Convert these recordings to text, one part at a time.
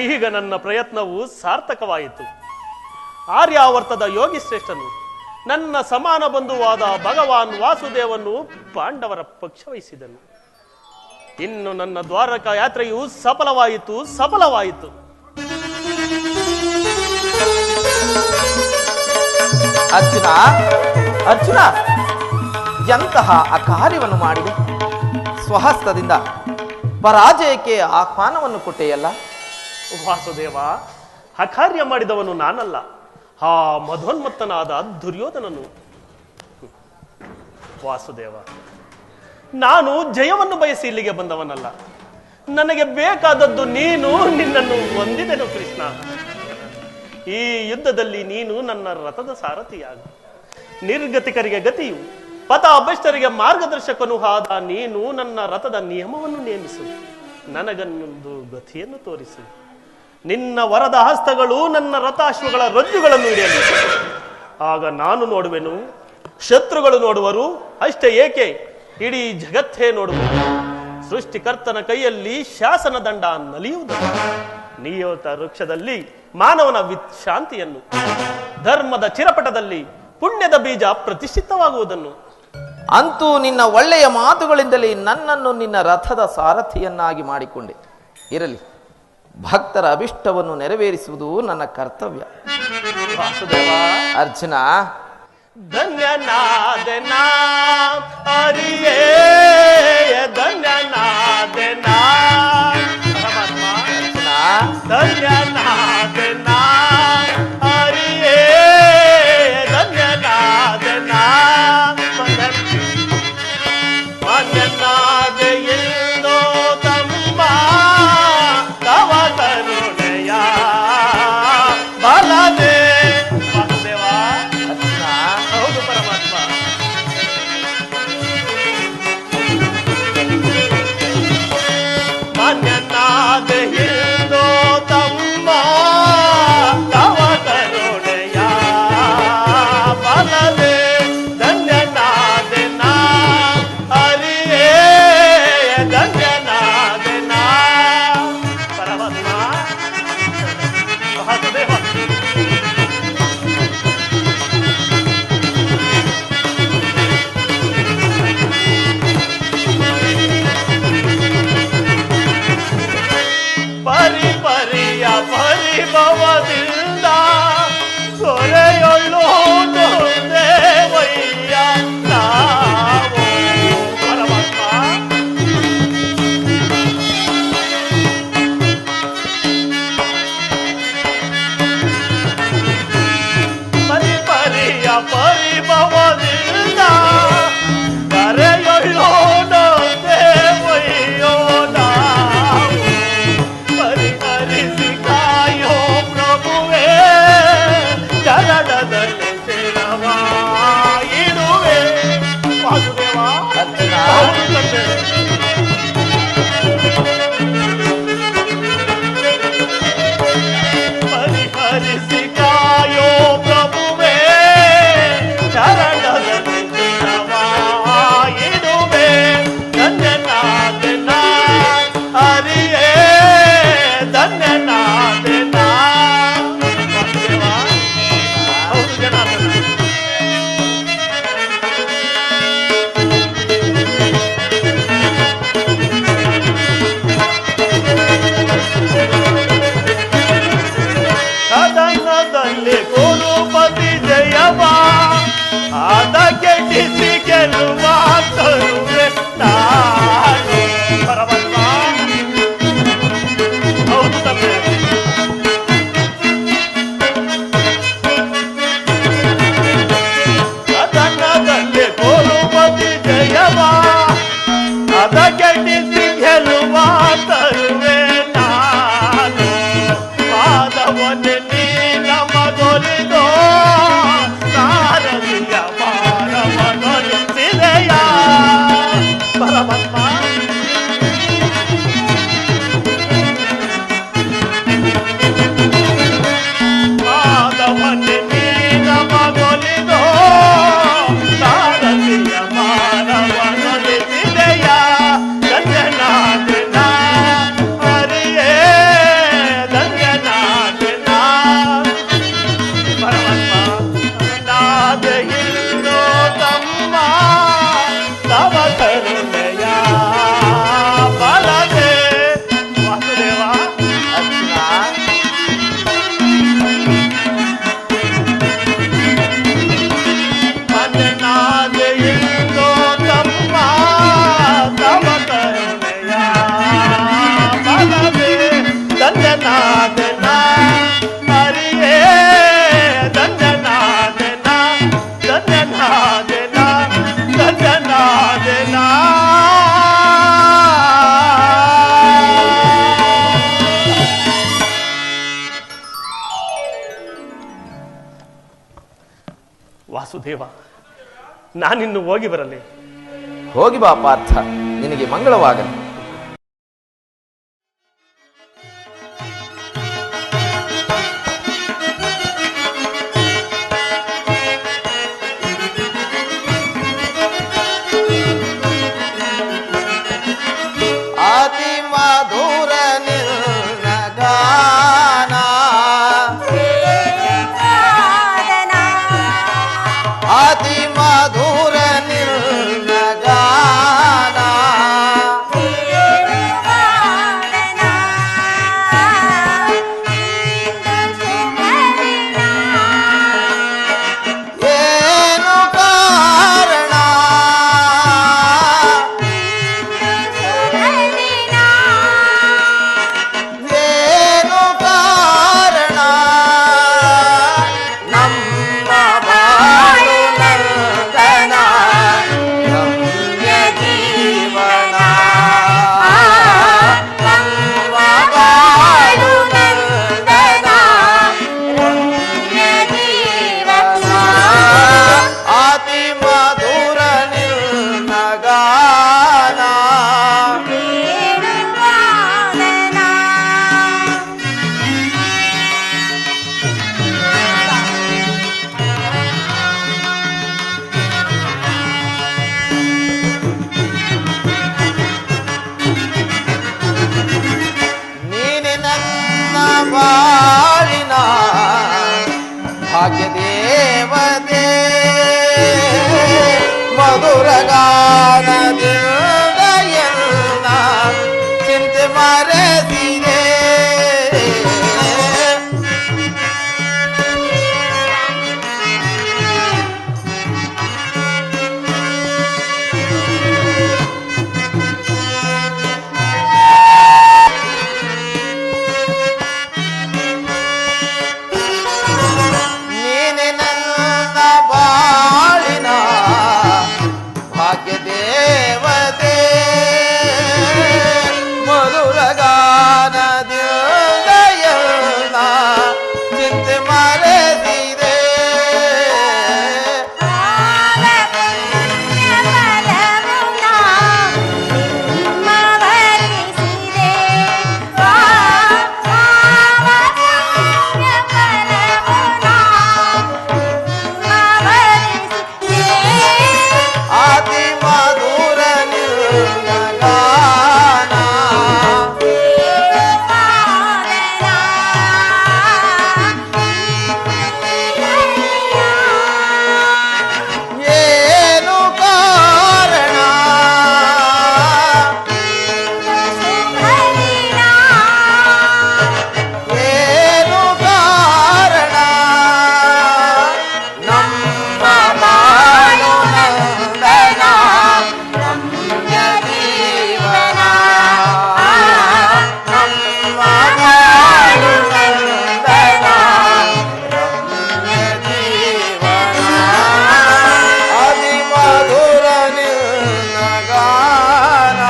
ಈಗ ನನ್ನ ಪ್ರಯತ್ನವು ಸಾರ್ಥಕವಾಯಿತು. ಆರ್ಯಾವರ್ತದ ಯೋಗಿ ಶ್ರೇಷ್ಠನು ನನ್ನ ಸಮಾನ ಬಂಧುವಾದ ಭಗವಾನ್ ವಾಸುದೇವನು ಪಾಂಡವರ ಪಕ್ಷವಹಿಸಿದನು. ಇನ್ನು ನನ್ನ ದ್ವಾರಕ ಯಾತ್ರೆಯು ಸಫಲವಾಯಿತು. ಅರ್ಜುನ, ಎಂತಹ ಅಕಾರ್ಯವನ್ನು ಮಾಡಿದೆ. ಸ್ವಹಸ್ತದಿಂದ ಪರಾಜಯಕ್ಕೆ ಆಹ್ವಾನವನ್ನು ಕೊಟ್ಟೆಯಲ್ಲ. ವಾಸುದೇವ, ಅಕಾರ್ಯ ಮಾಡಿದವನು ನಾನಲ್ಲ, ಆ ಮಧೋನ್ಮತ್ತನಾದ ದುರ್ಯೋಧನನು. ವಾಸುದೇವ, ನಾನು ಜಯವನ್ನು ಬಯಸಿ ಇಲ್ಲಿಗೆ ಬಂದವನಲ್ಲ. ನನಗೆ ಬೇಕಾದದ್ದು ನೀನು, ನಿನ್ನನ್ನು ಹೊಂದಿದೆನು ಕೃಷ್ಣ. ಈ ಯುದ್ಧದಲ್ಲಿ ನೀನು ನನ್ನ ರಥದ ಸಾರಥಿಯಾಗು. ನಿರ್ಗತಿಕರಿಗೆ ಗತಿಯು, ಪಥಭ್ರಷ್ಟರಿಗೆ ಮಾರ್ಗದರ್ಶಕನು ಆದ ನೀನು ನನ್ನ ರಥದ ನಿಯಮವನ್ನು ನೇಮಿಸು. ನನಗನ್ನೊಂದು ಗತಿಯನ್ನು ತೋರಿಸು. ನಿನ್ನ ವರದ ಹಸ್ತಗಳು ನನ್ನ ರಥಾಶ್ವಗಳ ರಜ್ಜುಗಳನ್ನು ಹಿಡಿಯಲಿ. ಆಗ ನಾನು ನೋಡುವೆನು, ಶತ್ರುಗಳು ನೋಡುವರು. ಅಷ್ಟೇ ಏಕೆ, ಇಡೀ ಜಗತ್ತೇ ನೋಡುವುದು. ಸೃಷ್ಟಿಕರ್ತನ ಕೈಯಲ್ಲಿ ಶಾಸನ ದಂಡ ನಲಿಯುವುದು. ನಿಯೋತ ವೃಕ್ಷದಲ್ಲಿ ಮಾನವನ ವಿಶ್ರಾಂತಿಯನ್ನು, ಧರ್ಮದ ಚಿರಪಟದಲ್ಲಿ ಪುಣ್ಯದ ಬೀಜ ಪ್ರತಿಷ್ಠಿತವಾಗುವುದನ್ನು. ಅಂತೂ ನಿನ್ನ ಒಳ್ಳೆಯ ಮಾತುಗಳಿಂದಲೇ ನನ್ನನ್ನು ನಿನ್ನ ರಥದ ಸಾರಥಿಯನ್ನಾಗಿ ಮಾಡಿಕೊಂಡೆ. ಇರಲಿ, ಭಕ್ತರ ಅಭಿಷ್ಟವನ್ನು ನೆರವೇರಿಸುವುದು ನನ್ನ ಕರ್ತವ್ಯ. ವಾಸುದೇವ, ಅರ್ಜುನ, ಧನ್ಯನಾದೆನಾ ಹರಿಯೇ, ಧನ್ಯನಾದೆನಾ ಪರಮಾತ್ಮ. ಅರ್ಜುನ, ಧನ್ಯನಾದೆನಾ ಹರಿಯೇ, ಧನ್ಯನಾದೆನಾ ಮಾನ್ಯನಾದೆ ಎಲ್ಲೋ ತಮ್ಮ ತವ ಕರುಣೆಯ ಬಲದೆ. ವಾಸುದೇವ, ಹೌದು ಪರಮಾತ್ಮ. ಮಾನ್ಯನಾದೆ ಎಲ್ಲೋ ತಮ್ಮ ತವ ಕರುಣೆಯ ಬಲದೆ. ಧನ್ಯನಾದೆನಾ ಹರಿಯೇ, ಧನ್ಯನಾದೆನಾ ಪರಮಾತ್ಮ. ವಾಸುದೇವ, ಪರಿಪರಿಯ ಪರಿಭವದಿಂದ ಸೊರೆಯೊಳ್ಳು ದೇವಯ್ಯ ನಾವು. ಪರಮಾತ್ಮ, ಪರಿಪರಿಯ ಪರಿಭವದಿಂದ ಕರೆಯೊಳ್ಳೋ ದೇವಯ್ಯೋ ನಾವು. ಪರಿಹರಿಸಿ ಕಾಯೋ ಪ್ರಭುವೇ, ಚರಣದಲ್ಲಿ ಇಡುವೆ. ವಾಸುದೇವ, ಹೌದು ತಂದೆ. ಪರಿಹರಿಸಿ ಕಾಯೋ ಪ್ರಭುವೇ, ಚರಣದಲ್ಲಿ ಇಡುವೆ. ಧನ್ಯನಾದೆನಾ ಹರಿಯೇ, ಧನ್ಯನಾದೆನಾ. ವಾಸುದೇವ, ಹೌದು ಜನಾರ್ದನ. ಸದನದಲ್ಲಿ ಕುರುಪತಿ ಜಯವ ಆದ ಕೆಟ್ಟಿಸಿ ಗೆಲ್ಲುವ ತರುವೆ ನಾನು. ಪರಮಾತ್ಮ, ಹೌದು ತಂದೆ. ಸದನದಲ್ಲಿ ಕುರುಪತಿ ಜಯವ ಆದ ಕೆಟ್ಟಿಸಿ ಗೆಲ್ಲುವ ತರುವೆ ನಾನು. ಪಾದವನ್ನೇ ನೀನ ಮಗೊಲಿದೋ ಸಾರಥಿಯ ಭಾರವನೊಲಿಸಿದೆಯ. ವಾಸುದೇವ, ನಾನಿನ್ನು ಹೋಗಿ ಬರಲಿ. ಹೋಗಿ ಬಾ ಪಾರ್ಥ, ನಿನಗೆ ಮಂಗಳವಾಗಲಿ. ಅತಿ ಮಧುರ ನಿರ್ನಗಾನ, ಅತಿ ಮಧುರ ನಿರ್ನಗಾನ, ಏನು ಕಾರಣ, ಏನು ಕಾರಣ, ನಮ್ಮ ಬಾಳು ನಂದನ ರಮ್ಯ ಜೀವನ, ನಮ್ಮ ಬಾಳು ನಂದನ ರಮ್ಯ ಜೀವನ, ಅತಿ ಮಧುರ ನಿರ್ನಗಾನ. ನೀನೆ ನನ್ನ ಬಾಳಿನ ಭಾಗ್ಯ ದೇವತೆ, ಮಧುರ ಗಾನದಿಂದ ಎಲ್ಲ ಚಿಂತೆ ಮರೆಸಿದೆ. ನೀನೆ ನನ್ನ ಬಾಳಿನ ಭಾಗ್ಯ ದೇವತೆ, ಮಧುರ ಗಾನದಿಂದ ಎಲ್ಲ ಚಿಂತೆ ಮರೆಸಿದೆ. ಅತಿ ಮಧುರ ನಿರ್ನಗಾನ, ಏನು ಕಾರಣ, ಏನು ಕಾರಣ, ನಮ್ಮ ಬಾಳು ನಂದನ ರಮ್ಯ ಜೀವನ, ನಮ್ಮ ಬಾಳು ನಂದನ ರಮ್ಯ ಜೀವನ, ಅತಿ ಮಧುರ ನಿರ್ನಗಾನ.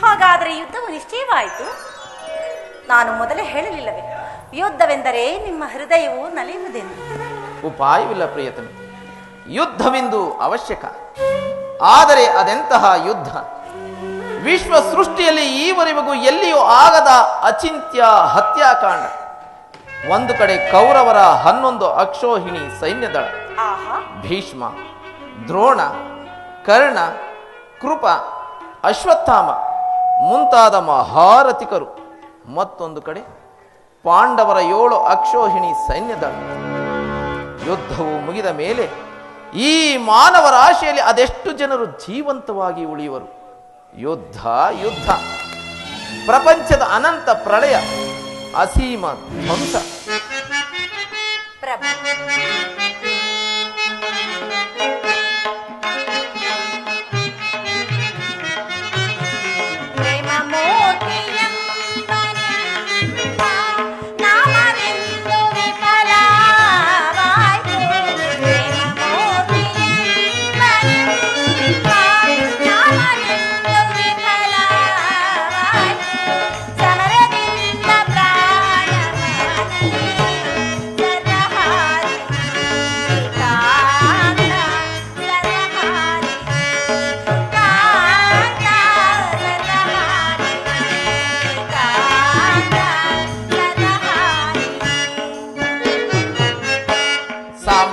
ಹಾಗಾದರೆ ಯುದ್ಧವು ನಿಶ್ಚಯವಾಯಿತು. ನಾನು ಮೊದಲೇ ಹೇಳಲಿಲ್ಲವೇ, ಯುದ್ಧವೆಂದರೆ ನಿಮ್ಮ ಹೃದಯವು ನಲಿಯುವುದೆಂದು. ಉಪಾಯವಿಲ್ಲ ಪ್ರಿಯತಮೆ, ಯುದ್ಧವೆಂದು ಅವಶ್ಯಕ. ಆದರೆ ಅದೆಂತಹ ಯುದ್ಧ? ವಿಶ್ವ ಸೃಷ್ಟಿಯಲ್ಲಿ ಈವರೆಗೂ ಎಲ್ಲಿಯೂ ಆಗದ ಅಚಿಂತ್ಯ ಹತ್ಯಾಕಾಂಡ. ಒಂದು ಕಡೆ ಕೌರವರ 11 ಅಕ್ಷೋಹಿಣಿ ಸೈನ್ಯದಳ, ಆಹಾ, ಭೀಷ್ಮ, ದ್ರೋಣ, ಕರ್ಣ, ಕೃಪ, ಅಶ್ವತ್ಥಾಮ ಮುಂತಾದ ಮಹಾರಥಿಕರು. ಮತ್ತೊಂದು ಕಡೆ ಪಾಂಡವರ 7 ಅಕ್ಷೋಹಿಣಿ ಸೈನ್ಯದಳ. ಯುದ್ಧವು ಮುಗಿದ ಮೇಲೆ ಈ ಮಾನವ ರಾಶಿಯಲ್ಲಿ ಅದೆಷ್ಟು ಜನರು ಜೀವಂತವಾಗಿ ಉಳಿಯುವರು? ಯುದ್ಧ ಯುದ್ಧ, ಪ್ರಪಂಚದ ಅನಂತ ಪ್ರಳಯ, ಅಸೀಮ ಧ್ವಂಸ. ಪ್ರಭು, ಪ್ರೇಮ ಮೂರ್ತಿಯೆಂಬನೆಂಬ ನಾಮವೆಂದು ವಿಫಲವಾಯ್ತು. ಪ್ರೇಮ ಮೂರ್ತಿಯೆಂಬನೆಂಬ ನಾಮವೆಂದು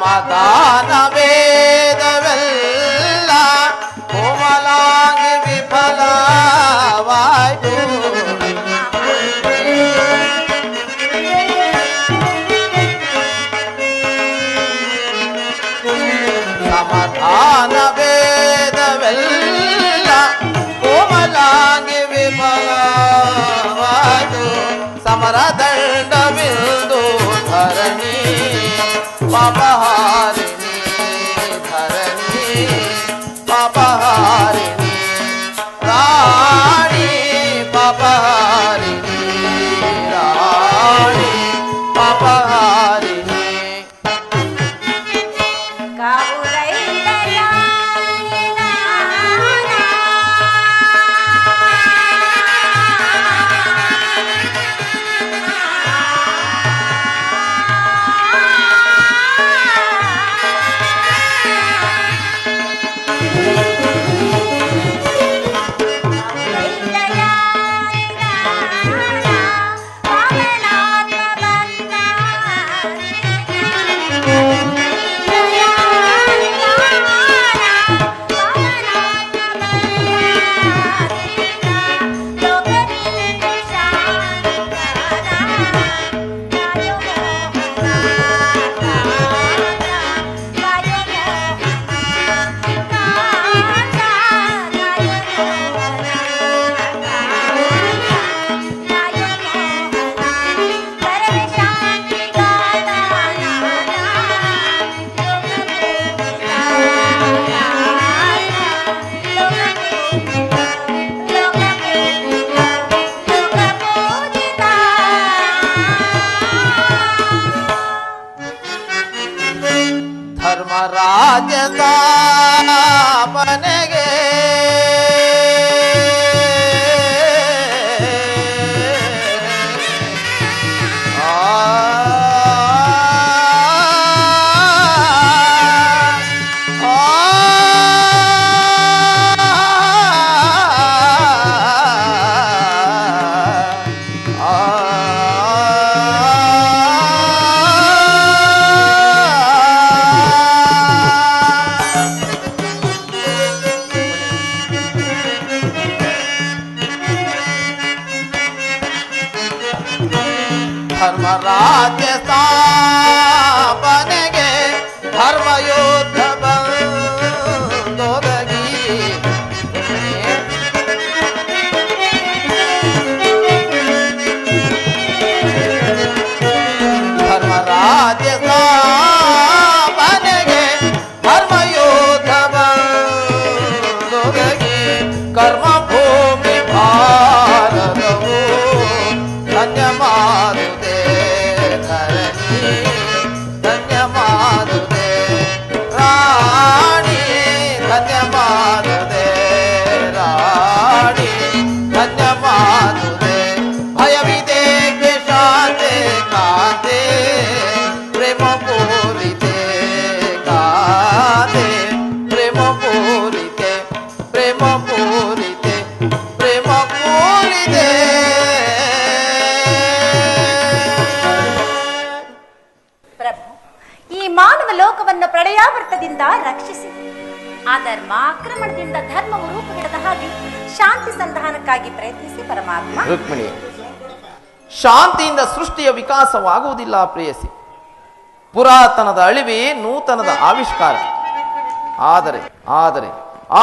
ಸಮಾಧಾನ ವೇದವೆಲ್ಲ ಕೋಮಲಾಂಗಿ ವಿಫಲವಾಯ್ತು. ಸಮಾಧಾನ ವೇದವೆಲ್ಲ ಕೋಮಲಾಂಗಿ ವಿಫಲವಾಯ್ತು. ಸಮರದಂಡವಿಂದು ಧರಣಿ ಪಾಪಹಾರಿಣಿ ಧರಣಿ ಪಾಪಹಾರಿಣಿ ರಾಣಿ ಪಾಪಹಾರಿಣಿ ರಾಣಿ ಪಾಪಹಾರಿಣಿ. ಧರ್ಮರಾಜ ಸ್ಥಾಪನೆಗೆ ಧರ್ಮರಾಜ್ಯ ಸ್ಥಾಪನೆಗೆ ಧರ್ಮಯೋದ್ಧ ಬಂದೊದಗಿ ಧರ್ಮರಾಜ್ಯ ಸ್ಥಾಪನೆಗೆ ಧರ್ಮಯೋದ್ಧ ಬಂದೊದಗಿ ಕರ್ಮಭೂಮಿ ಭಾರತವು ಧನ್ಯ ಮಾಡುತ್ತೆ ಧರಣಿ ಧನ್ಯ ಮಾಡುತ್ತೆ ರಾಣಿ ಧನ್ಯ ಮಾಡುತ್ತೆ ರಾಣಿ ಧನ್ಯ ಮಾಡುತ್ತೆ. ಭಯವಿದೇಕೆ ಶಾಂತಿ ಕಾಂತೆ ಪ್ರೇಮ ಪೂರಿತೆ ಕಾಂತೆ ಪ್ರೇಮ ಪೂರಿತೆ ಪ್ರೇಮ ಪೂರಿತೆ ಪ್ರೇಮ ಪೂರಿತೆ. ಈ ಮಾನವ ಲೋಕವನ್ನು ಪ್ರಳಯಾವರ್ತದಿಂದ ರಕ್ಷಿಸಿ ಅಧರ್ಮ ಆಕ್ರಮಣದಿಂದ ಧರ್ಮವು ರೂಪುಗಿಡದ ಹಾಗೆ ಶಾಂತಿ ಸಂಧಾನಕ್ಕಾಗಿ ಪ್ರಯತ್ನಿಸಿ ಪರಮಾತ್ಮ. ರುಕ್ಮಿಣಿ, ಶಾಂತಿಯಿಂದ ಸೃಷ್ಟಿಯ ವಿಕಾಸವಾಗುವುದಿಲ್ಲ ಪ್ರೇಯಸಿ. ಪುರಾತನದ ಅಳಿವೆ ನೂತನದ ಆವಿಷ್ಕಾರ. ಆದರೆ ಆದರೆ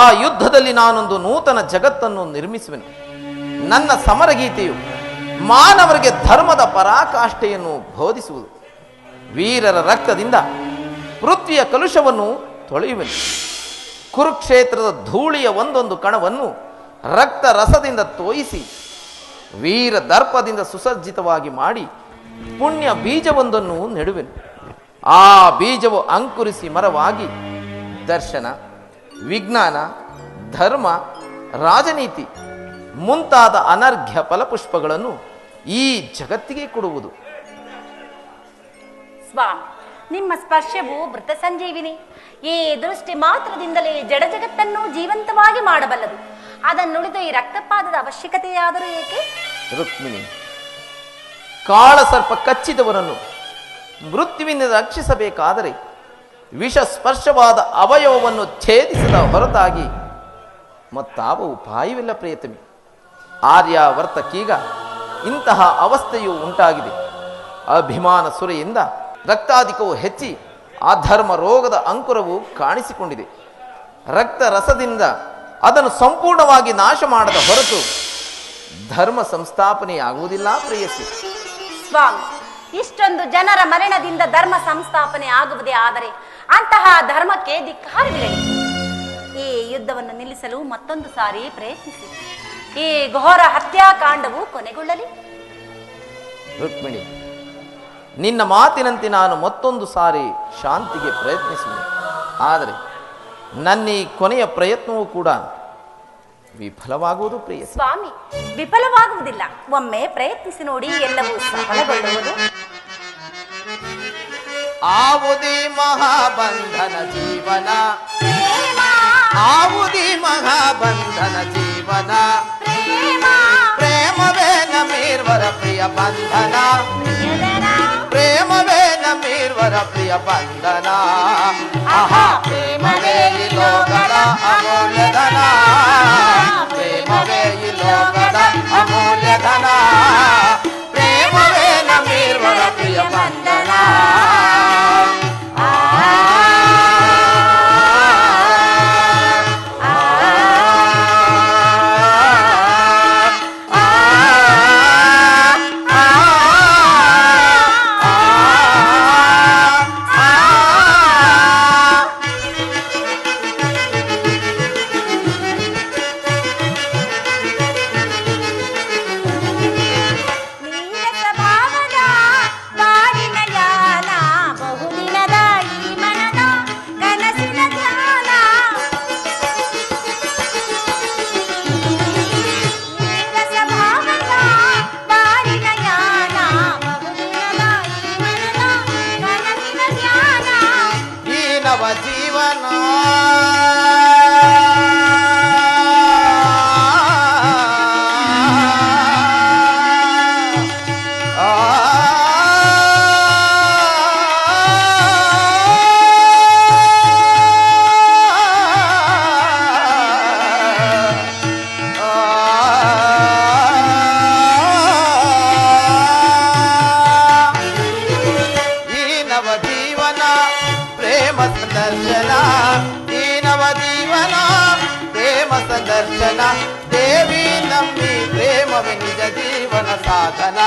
ಆ ಯುದ್ಧದಲ್ಲಿ ನಾನೊಂದು ನೂತನ ಜಗತ್ತನ್ನು ನಿರ್ಮಿಸುವೆನು. ನನ್ನ ಸಮರಗೀತೆಯು ಮಾನವರಿಗೆ ಧರ್ಮದ ಪರಾಕಾಷ್ಠೆಯನ್ನು ಬೋಧಿಸುವುದು. ವೀರರ ರಕ್ತದಿಂದ ಪೃಥ್ವಿಯ ಕಲುಷವನ್ನು ತೊಳೆಯುವೆನು. ಕುರುಕ್ಷೇತ್ರದ ಧೂಳಿಯ ಒಂದೊಂದು ಕಣವನ್ನು ರಕ್ತ ರಸದಿಂದ ತೋಯಿಸಿ ವೀರ ದರ್ಪದಿಂದ ಸುಸಜ್ಜಿತವಾಗಿ ಮಾಡಿ ಪುಣ್ಯ ಬೀಜವೊಂದನ್ನು ನೆಡುವೆನು. ಆ ಬೀಜವು ಅಂಕುರಿಸಿ ಮರವಾಗಿ ದರ್ಶನ, ವಿಜ್ಞಾನ, ಧರ್ಮ, ರಾಜನೀತಿ ಮುಂತಾದ ಅನರ್ಘ್ಯ ಫಲಪುಷ್ಪಗಳನ್ನು ಈ ಜಗತ್ತಿಗೆ ಕೊಡುವುದು. ಸ್ವಾಮಿ, ನಿಮ್ಮ ಸ್ಪರ್ಶವು ಮೃತ ಸಂಜೀವಿನಿ. ಈ ದೃಷ್ಟಿ ಮಾತ್ರದಿಂದಲೇ ಜಡ ಜಗತ್ತನ್ನು ಜೀವಂತವಾಗಿ ಮಾಡಬಲ್ಲದು. ಅದನ್ನುಳಿದು ಈ ರಕ್ತಪಾತದ ಅವಶ್ಯಕತೆಯಾದರೂ ಏಕೆ? ರುಕ್ಮಿಣಿ, ಕಾಳ ಸರ್ಪ ಕಚ್ಚಿದವರನ್ನು ಮೃತ್ಯುವಿನಿಂದ ರಕ್ಷಿಸಬೇಕಾದರೆ ವಿಷ ಸ್ಪರ್ಶವಾದ ಅವಯವವನ್ನು ಛೇದಿಸಿದ ಹೊರತಾಗಿ ಮತ್ತಾವ ಉಪಾಯವಿಲ್ಲ ಪ್ರಿಯತಮಿ. ಆರ್ಯಾವರ್ತಕೀಗ ಇಂತಹ ಅವಸ್ಥೆಯು ಉಂಟಾಗಿದೆ. ಅಭಿಮಾನ ಸುರೆಯಿಂದ ರಕ್ತಾಧಿಕವು ಹೆಚ್ಚಿ ಅಧರ್ಮ ರೋಗದ ಅಂಕುರವು ಕಾಣಿಸಿಕೊಂಡಿದೆ. ರಕ್ತ ರಸದಿಂದ ಅದನ್ನು ಸಂಪೂರ್ಣವಾಗಿ ನಾಶ ಮಾಡದ ಹೊರತು ಧರ್ಮ ಸಂಸ್ಥಾಪನೆಯಾಗುವುದಿಲ್ಲ ಪ್ರೇಯಸಿ. ಸ್ವಾಮಿ, ಇಷ್ಟೊಂದು ಜನರ ಮರಣದಿಂದ ಧರ್ಮ ಸಂಸ್ಥಾಪನೆ ಆಗುವುದೇ ಆದರೆ ಅಂತಹ ಧರ್ಮಕ್ಕೆ ಧಿಕ್ಕಾರವಿರಲಿ. ಈ ಯುದ್ಧವನ್ನು ನಿಲ್ಲಿಸಲು ಮತ್ತೊಂದು ಸಾರಿ ಪ್ರಯತ್ನಿಸಿ. ಈ ಘೋರ ಹತ್ಯಾಕಾಂಡವು ಕೊನೆಗೊಳ್ಳಲಿ. ರುಕ್ಮಿಣಿ, ನಿನ್ನ ಮಾತಿನಂತೆ ನಾನು ಮತ್ತೊಂದು ಸಾರಿ ಶಾಂತಿಗೆ ಪ್ರಯತ್ನಿಸುವೆ. ಆದರೆ ನನ್ನ ಈ ಕೊನೆಯ ಪ್ರಯತ್ನವೂ ಕೂಡ ವಿಫಲವಾಗುವುದು ಪ್ರಿಯ. ಸ್ವಾಮಿ, ವಿಫಲವಾಗುವುದಿಲ್ಲ. ಒಮ್ಮೆ ಪ್ರಯತ್ನಿಸಿ ನೋಡಿ, ಎಲ್ಲವೂ ಸಫಲಗೊಳ್ಳುವುದು. ಆವುದಿ ಮಹಾಬಂಧನ ಜೀವನ, ಆವುದಿ ಮಹಾಬಂಧನ ಜೀವನ, ಪ್ರೇಮವೇ ನಮೀರ್ವರ ಪ್ರಿಯ ಬಂಧನ, ಪ್ರೇಮವೇ ನಮೀರ್ವರ ಪ್ರಿಯ ಬಂಧನ. ಆಹಾ, ಪ್ರೇಮವೇ ಈ ಲೋಕದ ಅಮೂಲ್ಯಧನ, ಪ್ರೇಮವೇ ಈ ಲೋಕದ ಅಮೂಲ್ಯಧನ, ಪ್ರೇಮವೇ ನಮೀರ್ವರ ಪ್ರಿಯ ಬಂಧನ. ದೇವಿ ನಮ್ಮಿ ಪ್ರೇಮವೇ ನಿಜ ಜೀವನ ಸಾಧನ,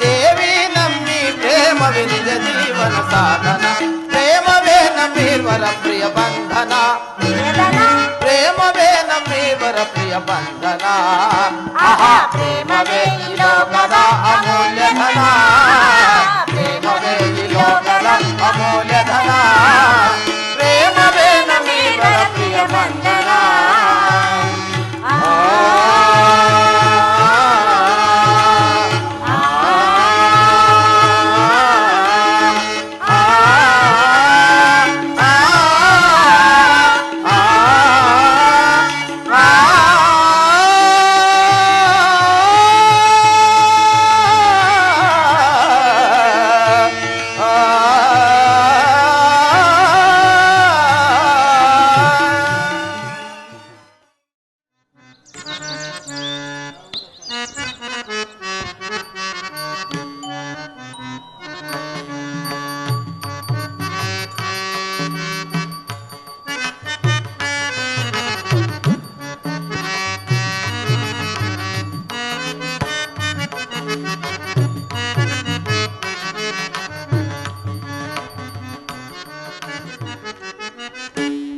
ದೇವಿ ನಮ್ಮಿ ಪ್ರೇಮವೇ ನಿಜ ಜೀವನ ಸಾಧನ, ಪ್ರೇಮವೇ ನಮ್ಮೀರ್ವರ ಪ್ರಿಯ ಬಂಧನ, ಪ್ರೇಮವೇ ನಮ್ಮೀರ್ವರ ಪ್ರಿಯ ಬಂಧನ. ಆಹಾ, ಪ್ರೇಮವೇ ಈ ಲೋಕದ ಅಮೂಲ್ಯಧನ, ಪ್ರೇಮವೇ ಈ ಲೋಕದ ಅಮೂಲ್ಯಧನ, ಪ್ರೇಮವೇ ನಮೀರ್ವರ ಪ್ರಿಯ ಬಂಧನ.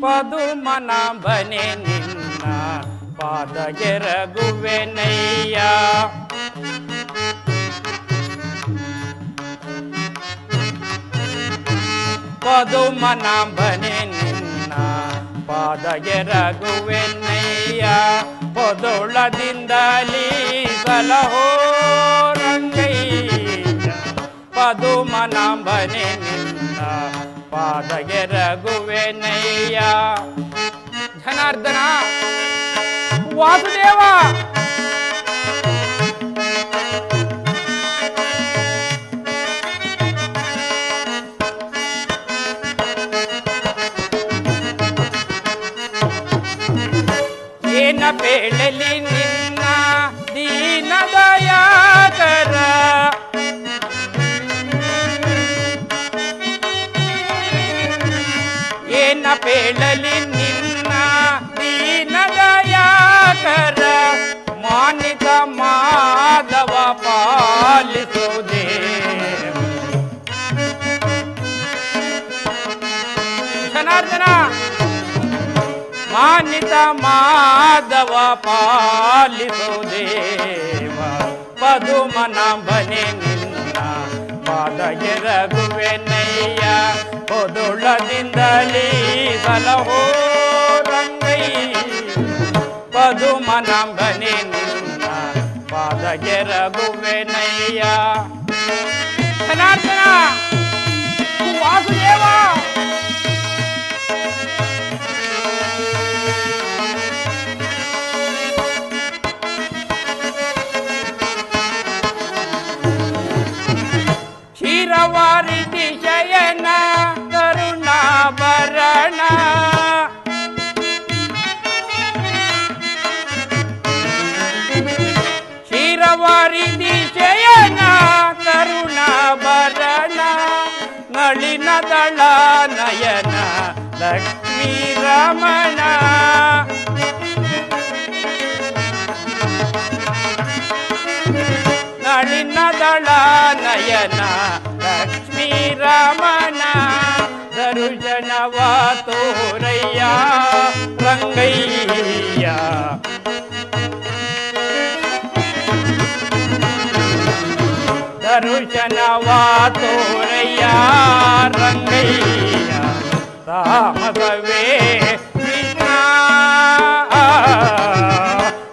ಪದುಮನಾಭನೆ ನಿನ್ನ ಪಾದಗೆರಗುವೆನಯ್ಯ, ಪದುಮನಾಭನೆ ನಿನ್ನ ಪಾದಗೆರಗುವೆನಯ್ಯ, ಪೊದೊಳದಿಂದಲೀ ಸಲಹೋ ರಂಗಯ್ಯ, ಪದುಮನಾಭನೆ ನಿನ್ನ ಪಾದಗೆರಗುವೆನಯ್ಯ. ಜನಾರ್ದನ, ವಾಸುದೇವ, ಕೇಳಲಿ ನಿನ್ನ ದೀನದಯಾಕರ ಮಾನಿತ ಮಾಧವ ಪಾಲಿಸುವುದೇ. ಜನಾರ್ದನ ಮಾನಿತ ಮಾಧವ ಪಾಲಿಸುವುದೇವ ಪದುಮನಾಭನೆ ನಿನ್ನ ಪಾದಗೆರಗುವೆನಯ್ಯ ಪೊದುಳದಿಂದಲೀ ಸಲಹೋ ರಂಗೈ ಪದುಮನಾಭನೆ ನಿನ್ನ ಪಾದಗೆರಗುವೆನಯ್ಯ. ಜನಾರ್ದನ ವಾಸುದೇವ ಕ್ಷೀರವಾರಿಧಿ ಶಯನ ಕರುಣಾಭರಣ ಕ್ಷೀರವಾರಿಧಿ ಶಯನ ಕರುಣಾಭರಣ ನಳಿನದಳ ನಯನ ಲಕ್ಷ್ಮೀ ರಮಣ ನಳಿನದಳ ನಯನ ಲಕ್ಷ್ಮೀ ರಮಣ ದರುಜನವ ತೋರಯ್ಯ ರಂಗಯ್ಯ. ದರುಜನವ ತೋರಯ್ಯ ರಂಗಯ್ಯ ತಾಮಸವೇ ಕೃಷ್ಣ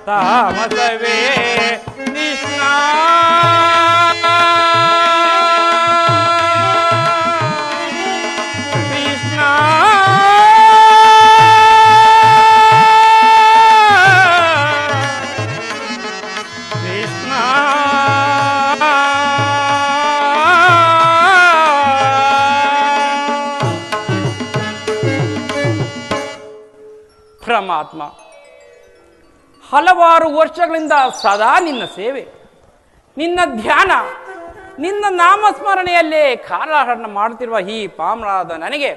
ತಾಮಸವೇ ಕೃಷ್ಣ. ಕೃಷ್ಣ ಕೃಷ್ಣ ಪರಮಾತ್ಮ, ಹಲವಾರು ವರ್ಷಗಳಿಂದ ಸದಾ ನಿನ್ನ ಸೇವೆ, ನಿನ್ನ ಧ್ಯಾನ, ನಿನ್ನ ನಾಮಸ್ಮರಣೆಯಲ್ಲೇ ಕಾಲಹರಣ ಮಾಡುತ್ತಿರುವ ಈ ಪಾಮರಾದ ನನಗೆ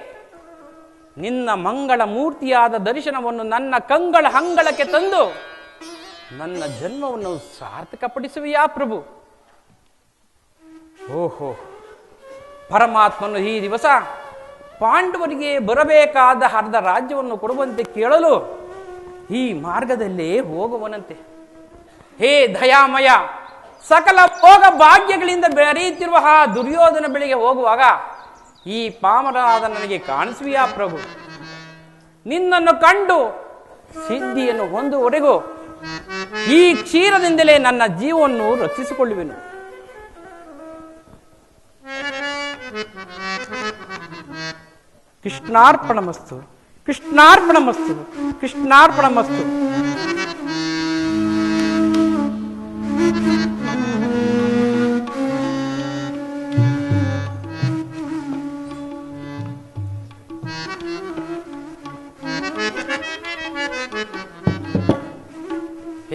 ನಿನ್ನ ಮಂಗಳ ಮೂರ್ತಿಯಾದ ದರ್ಶನವನ್ನು ನನ್ನ ಕಂಗಳ ಹಂಗಳಕ್ಕೆ ತಂದು ನನ್ನ ಜನ್ಮವನ್ನು ಸಾರ್ಥಕಪಡಿಸುವೆಯಾ ಪ್ರಭು. ಓಹೋ, ಪರಮಾತ್ಮನು ಈ ದಿವಸ ಪಾಂಡವರಿಗೆ ಬರಬೇಕಾದ ಅರ್ಧ ರಾಜ್ಯವನ್ನು ಕೊಡುವಂತೆ ಕೇಳಲು ಈ ಮಾರ್ಗದಲ್ಲೇ ಹೋಗುವನಂತೆ. ಹೇ ದಯಾಮಯ, ಸಕಲ ಭೋಗ ಭಾಗ್ಯಗಳಿಂದ ಬೆರೆಯುತ್ತಿರುವ ಆ ದುರ್ಯೋಧನ ಬಳಿಗೆ ಹೋಗುವಾಗ ಈ ಪಾಮರಾದ ನನಗೆ ಕಾಣಿಸುವಿಯಾ ಪ್ರಭು. ನಿನ್ನನ್ನು ಕಂಡು ಸಿದ್ಧಿಯನ್ನು ಹೊಂದುವವರೆಗೂ ಈ ಕ್ಷೀರದಿಂದಲೇ ನನ್ನ ಜೀವವನ್ನು ರಕ್ಷಿಸಿಕೊಳ್ಳುವೆನು. ಕೃಷ್ಣಾರ್ಪಣಮಸ್ತು, ಕೃಷ್ಣಾರ್ಪಣಮಸ್ತು, ಕೃಷ್ಣಾರ್ಪಣಮಸ್ತು.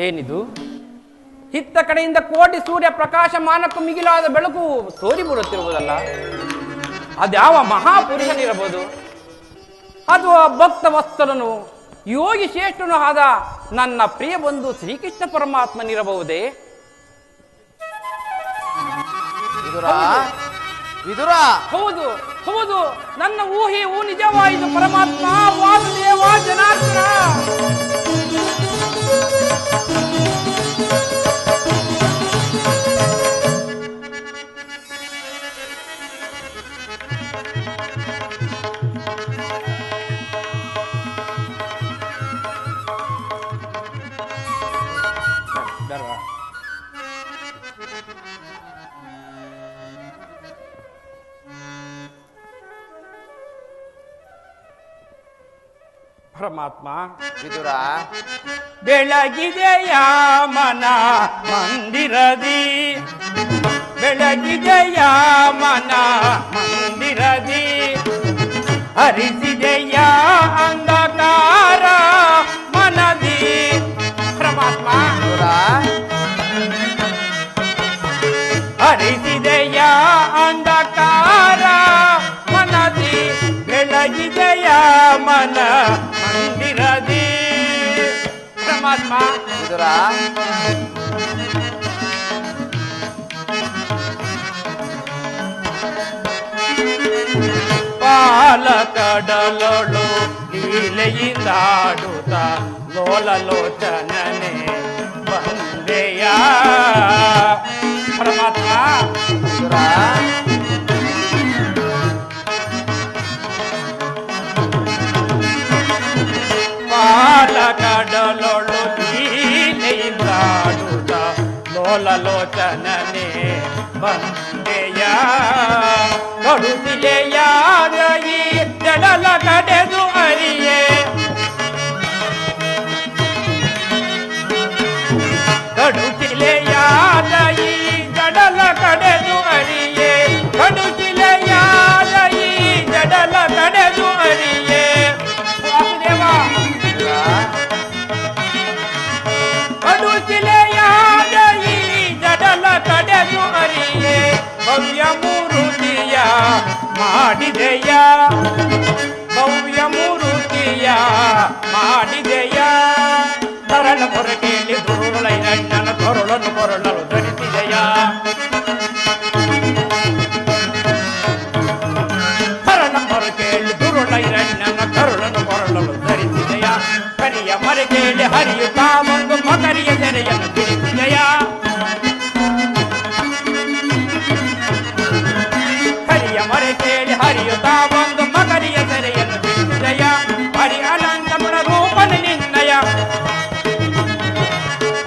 ಏನಿದು? ಹಿತ್ತ ಕಡೆಯಿಂದ ಕೋಟಿ ಸೂರ್ಯ ಪ್ರಕಾಶಮಾನಕ್ಕೂ ಮಿಗಿಲಾದ ಬೆಳಕು ತೋರಿ ಬರುತ್ತಿರುವುದಲ್ಲ, ಅದ್ಯಾವ ಮಹಾಪುರುಷನಿರಬಹುದು? ಅಥವಾ ಭಕ್ತ ವತ್ಸಲನು ಯೋಗಿ ಶ್ರೇಷ್ಠನು ಆದ ನನ್ನ ಪ್ರಿಯ ಬಂಧು ಶ್ರೀಕೃಷ್ಣ ಪರಮಾತ್ಮನಿರಬಹುದೇ? ಹೌದು ಹೌದು, ನನ್ನ ಊಹೆಯು ನಿಜವಾಯಿತು ಪರಮಾತ್ಮ. ವಾಸುದೇವ ಜನಾರ್ದನ. ಪರಮಾತ್ಮ, ವಿದುರ, ಬೆಳಗಿದೆಯ ಮನ ಮಂದಿರದಿ, ಬೆಳಗಿದೆಯ ಮನ ಮಂದಿರದಿ, ಹರಿಸಿದೆಯ ಅಂಧಕಾರ ಮನದಿ. ಪರಮಾತ್ಮ, ಹರಿಸಿದೆಯ ಅಂಧಕಾರ ಮನದಿ, ಬೆಳಗಿದೆಯ ಮನ ಪಾಲಕಡಲೊಳು ಲೀಲೆಯಿಂದಾಡುತ್ತ ಲೋಲಲೋಚನನೆ ಬಂದೆಯ ಪರಮಾತ್ಮ. ಪಾಲಕಡಲೊಳು ಲೀಲೆಯಿಂದಾಡುತ್ತ ಲೋಲಲೋಚನನೆ ಬಂದೆಯ ಕಡುತಿಲೆಯಾದ ಈ ಜಡಲ ಕಡೆದು ಅರಿಯೇ ಕಡುತಿಲೆಯಾದ ಈ ಜಡಲ ಕಡೆದು ಅರಿಯೇ ಕಡುತಿಲೆಯಾದ ಈ ಜಡಲ ಕಡೆದು ಅರಿಯೇ ವಾಸುದೇವ ಕಡುತಿಲೆಯಾದ ಈ ಜಡಲ ಕಡೆದು ಅರಿಯೇ ಭವ್ಯ ಮೂರುತಿಯ ಮಾಡಿದೆಯ ಭವ್ಯ ಮೂರುತಿಯ ಮಾಡಿದೆಯ ತರಳ ಹೊರಗೇಲಿ ದುರುಳೈರಣ್ಣನ ತೊರಳನ್ನು ಕೊರಳಲು ಧರಿಸಿದೆಯ ತರಳ ಹೊರಗೇಲಿ ದುರುಳೈರಣ್ಣನ ಕರುಳನ್ನು ಕೊರಳಲು ಧರಿಸಿದೆಯ ಕರಿಯ ಮರೆಗೇಲಿ ಹರಿಯುತ್ತಾ ಒಂದು ಮಕರಿಯ ಸೆರೆಯನ್ನು ಬಿಡಿಸಿದೆಯ ಮರೆ ಕೇಳಿ ಹರಿಯುತ್ತಾ ಒಂದು ಮಕರಿಯ ಸೆರೆಯನ್ನು ಬಿಡಿಸಿದೆಯ ಹರಿ ಅನಂತ ಗುಣ ರೂಪನ ನಿನ್ನಯ